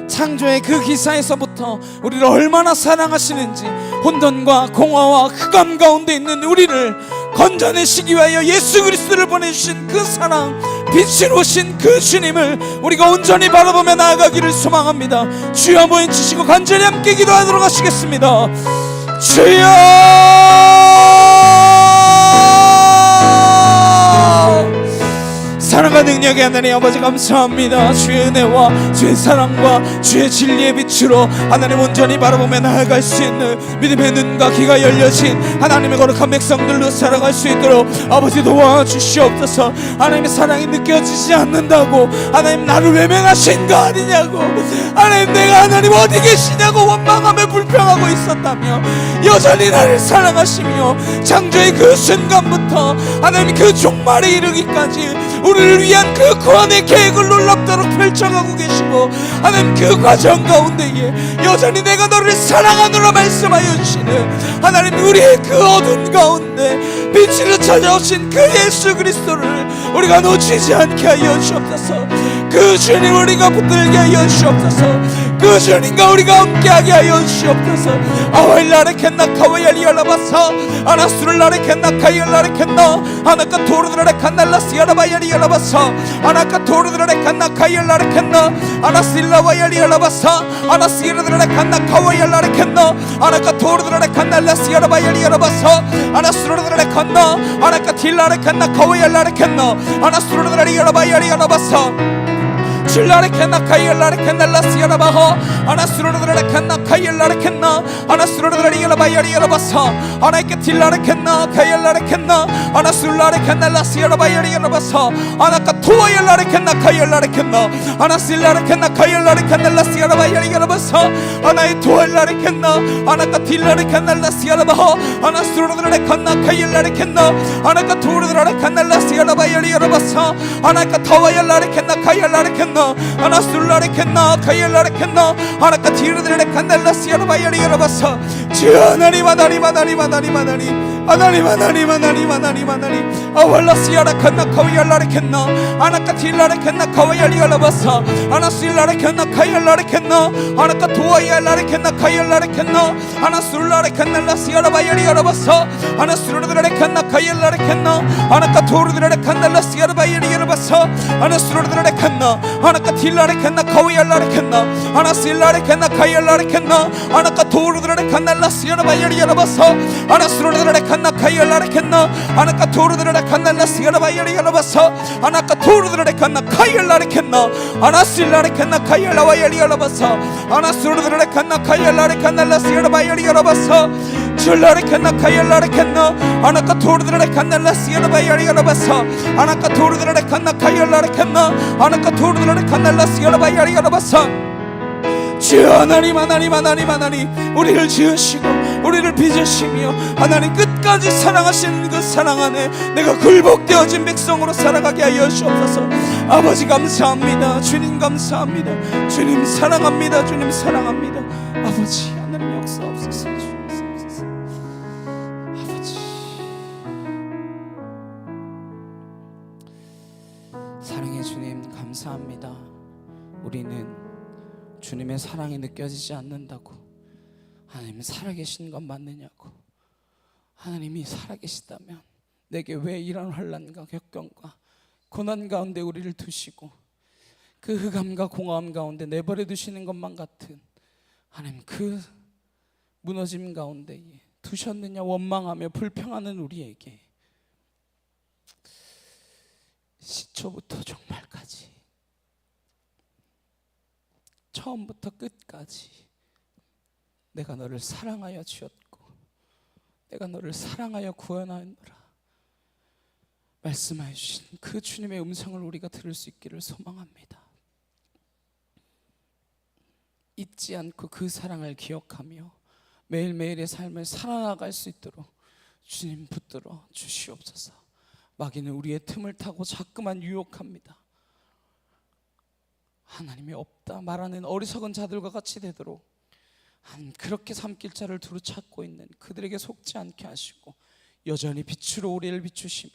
창조의 그 기사에서부터 우리를 얼마나 사랑하시는지, 혼돈과 공허와 흑암 가운데 있는 우리를 건져내시기 위하여 예수 그리스도를 보내주신 그 사랑, 빛으로 오신 그 주님을 우리가 온전히 바라보며 나아가기를 소망합니다. 주여 한번 외치시고 간절히 함께 기도하도록 하시겠습니다. 주여, 사랑과 능력의 하나님 아버지 감사합니다. 주의 은혜와 주의 사랑과 주의 진리의 빛으로 하나님 온전히 바라보며 나아갈 수 있는 믿음의 눈과 귀가 열려진 하나님의 거룩한 백성들로 살아갈 수 있도록 아버지 도와주시옵소서. 하나님의 사랑이 느껴지지 않는다고 하나님 나를 외면하신 거 아니냐고, 하나님 내가 하나님 어디 계시냐고 원망하며 불평하고 있었다며 여전히 나를 사랑하시며 창조의 그 순간부터 하나님 그 종말에 이르기까지 우리를 위한 그 구원의 계획을 놀랍도록 펼쳐가고 계시고, 하나님 그 과정 가운데에 여전히 내가 너를 사랑하노라 말씀하여 주시는 하나님, 우리의 그 어두운 가운데 빛으로 찾아오신 그 예수 그리스도를 우리가 놓치지 않게 하여 주옵소서. 그 주님 우리가 붙들게 하여 주옵소서. 그 주님과 우리가 함께하게 하여 주옵소서. 아와일라레 켄나 카와야리알라바사 아나스를 나레 켄나 카이알라레 켄나 아나카 토르드라레 칸날라시아라바야리알라바사 아나카 토르드라레 칸나 카이알라레 켄나 아나실라와야리알라바사 아나시르드라레 칸나 카와야라레 켄나 아나카 토르드라레 칸날라시아라바야리알라바사 아나스르드라레 칸나 아나카 틸라레 켄나 카와야라레 켄나 아나스르드라레 야라바야리알라바사 칠라레 켄나 카이엘라레 켄날라 시아라바하 아나스로르드라레 켄나 카이엘라레 켄나 아나스로르드라레 야라바야리 야라바사 아나이케 틸라레 켄나 카이엘라레 켄나 아나술라레 켄날라 시아라바야리 야라바사 아나카 토아엘라레 켄나 카이엘라레 켄나 아나실라레 켄나 카이엘라레 켄날라 시아라바야리 야라바사 아나이 토아엘라레 켄나 아나카 틸라레 켄날라 시아라바하 아나스로르드라레 켄나 카이엘라레 켄나 아나카 토르드라레 켄날라 시아라바야리 야라바사 아나카 타와엘라레 켄나 카이엘라레 켄나 아나술라레 켄나 카이엘라레 켄나 아나카 티르드레 칸날라 시아라바야리 야라바사. 주여 하나님 하나님 하나님 하나님 하나님 하나님 하나님 하나님 하나님 하나님 아왈라 시아라 칸나 카이엘라레 켄나 아나카 틸라레 켄나 카이엘라리 야라바사 아나실라레 켄나 카이엘라레 켄나 아나카 토아이엘라레 켄나 카이엘라레 켄나 아나술라레 칸날라 시아라바야리 야라바사 아나술르드레 켄나 카이엘라레 켄나 아나카 토르드레 칸날라 시아라바야리 야라바사 아나술르드레 켄나 아나카 틸라레 켄나 카이엘라레 켄나 아나실라레 켄나 카이엘라레 켄나 아나카 토르드레 칸날라 시아라바야리 야라바사 아나술르드레 켄나 카이엘라레 켄나 아나카 토르드레 칸날라 시아라바야리 야라바사 아나카 토르드레 켄나 카이엘라레 켄나 아나실라레 켄나 카이엘라와야리 야라바사 아나술르드레 켄나 카이엘라레 칸날라 시아라바야리 야라바사 줄라레 켄나 카이엘라레 켄나 아나카 토르드레 칸날라 시아라바야리 야라바사 아나카 토르드레 켄나 카이엘라레 켄나 아나카 토르드레 칸날라 시아라바야리 야라바사. 주여 하나님 하나님 하나님 하나님, 우리를 지으시고 우리를 빚으시며 하나님 끝까지 사랑하시는 그 사랑 안에 내가 굴복되어진 백성으로 살아가게 하여 주옵소서. 아버지 감사합니다. 주님 감사합니다. 주님 사랑합니다. 주님 사랑합니다. 아버지 하나님 역사옵소서. 아버지 사랑의 주님 감사합니다. 우리는 주님의 사랑이 느껴지지 않는다고, 하나님 살아계신 건 맞느냐고, 하나님이 살아계시다면 내게 왜 이런 환난과 격경과 고난 가운데 우리를 두시고 그 흑암과 공허함 가운데 내버려 두시는 것만 같은 하나님 그 무너짐 가운데에 두셨느냐 원망하며 불평하는 우리에게 시초부터 종말까지, 처음부터 끝까지 내가 너를 사랑하여 지었고 내가 너를 사랑하여 구원하였노라 말씀하여 주신 그 주님의 음성을 우리가 들을 수 있기를 소망합니다. 잊지 않고 그 사랑을 기억하며 매일매일의 삶을 살아나갈 수 있도록 주님 붙들어 주시옵소서. 마귀는 우리의 틈을 타고 자꾸만 유혹합니다. 하나님이 없다 말하는 어리석은 자들과 같이 되도록 그렇게 삶 길자를 두루 찾고 있는 그들에게 속지 않게 하시고 여전히 빛으로 우리를 비추시며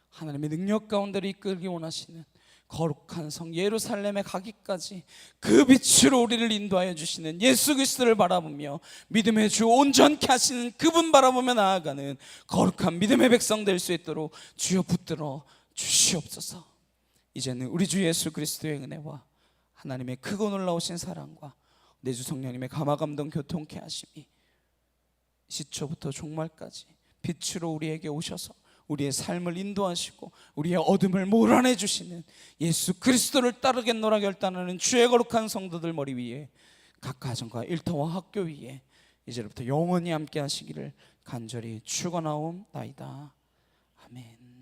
하나님의 능력 가운데로 이끌기 원하시는 거룩한 성 예루살렘에 가기까지 그 빛으로 우리를 인도하여 주시는 예수 그리스도를 바라보며 믿음의 주 온전케 하시는 그분 바라보며 나아가는 거룩한 믿음의 백성 될 수 있도록 주여 붙들어 주시옵소서. 이제는 우리 주 예수 그리스도의 은혜와 하나님의 크고 놀라우신 사랑과 내주 성령님의 감화감동 교통케 하심이 시초부터 종말까지 빛으로 우리에게 오셔서 우리의 삶을 인도하시고 우리의 어둠을 몰아내 주시는 예수 그리스도를 따르겠노라 결단하는 주의 거룩한 성도들 머리 위에 각 가정과 일터와 학교 위에 이제부터 영원히 함께 하시기를 간절히 축원하옵나이다. 아멘.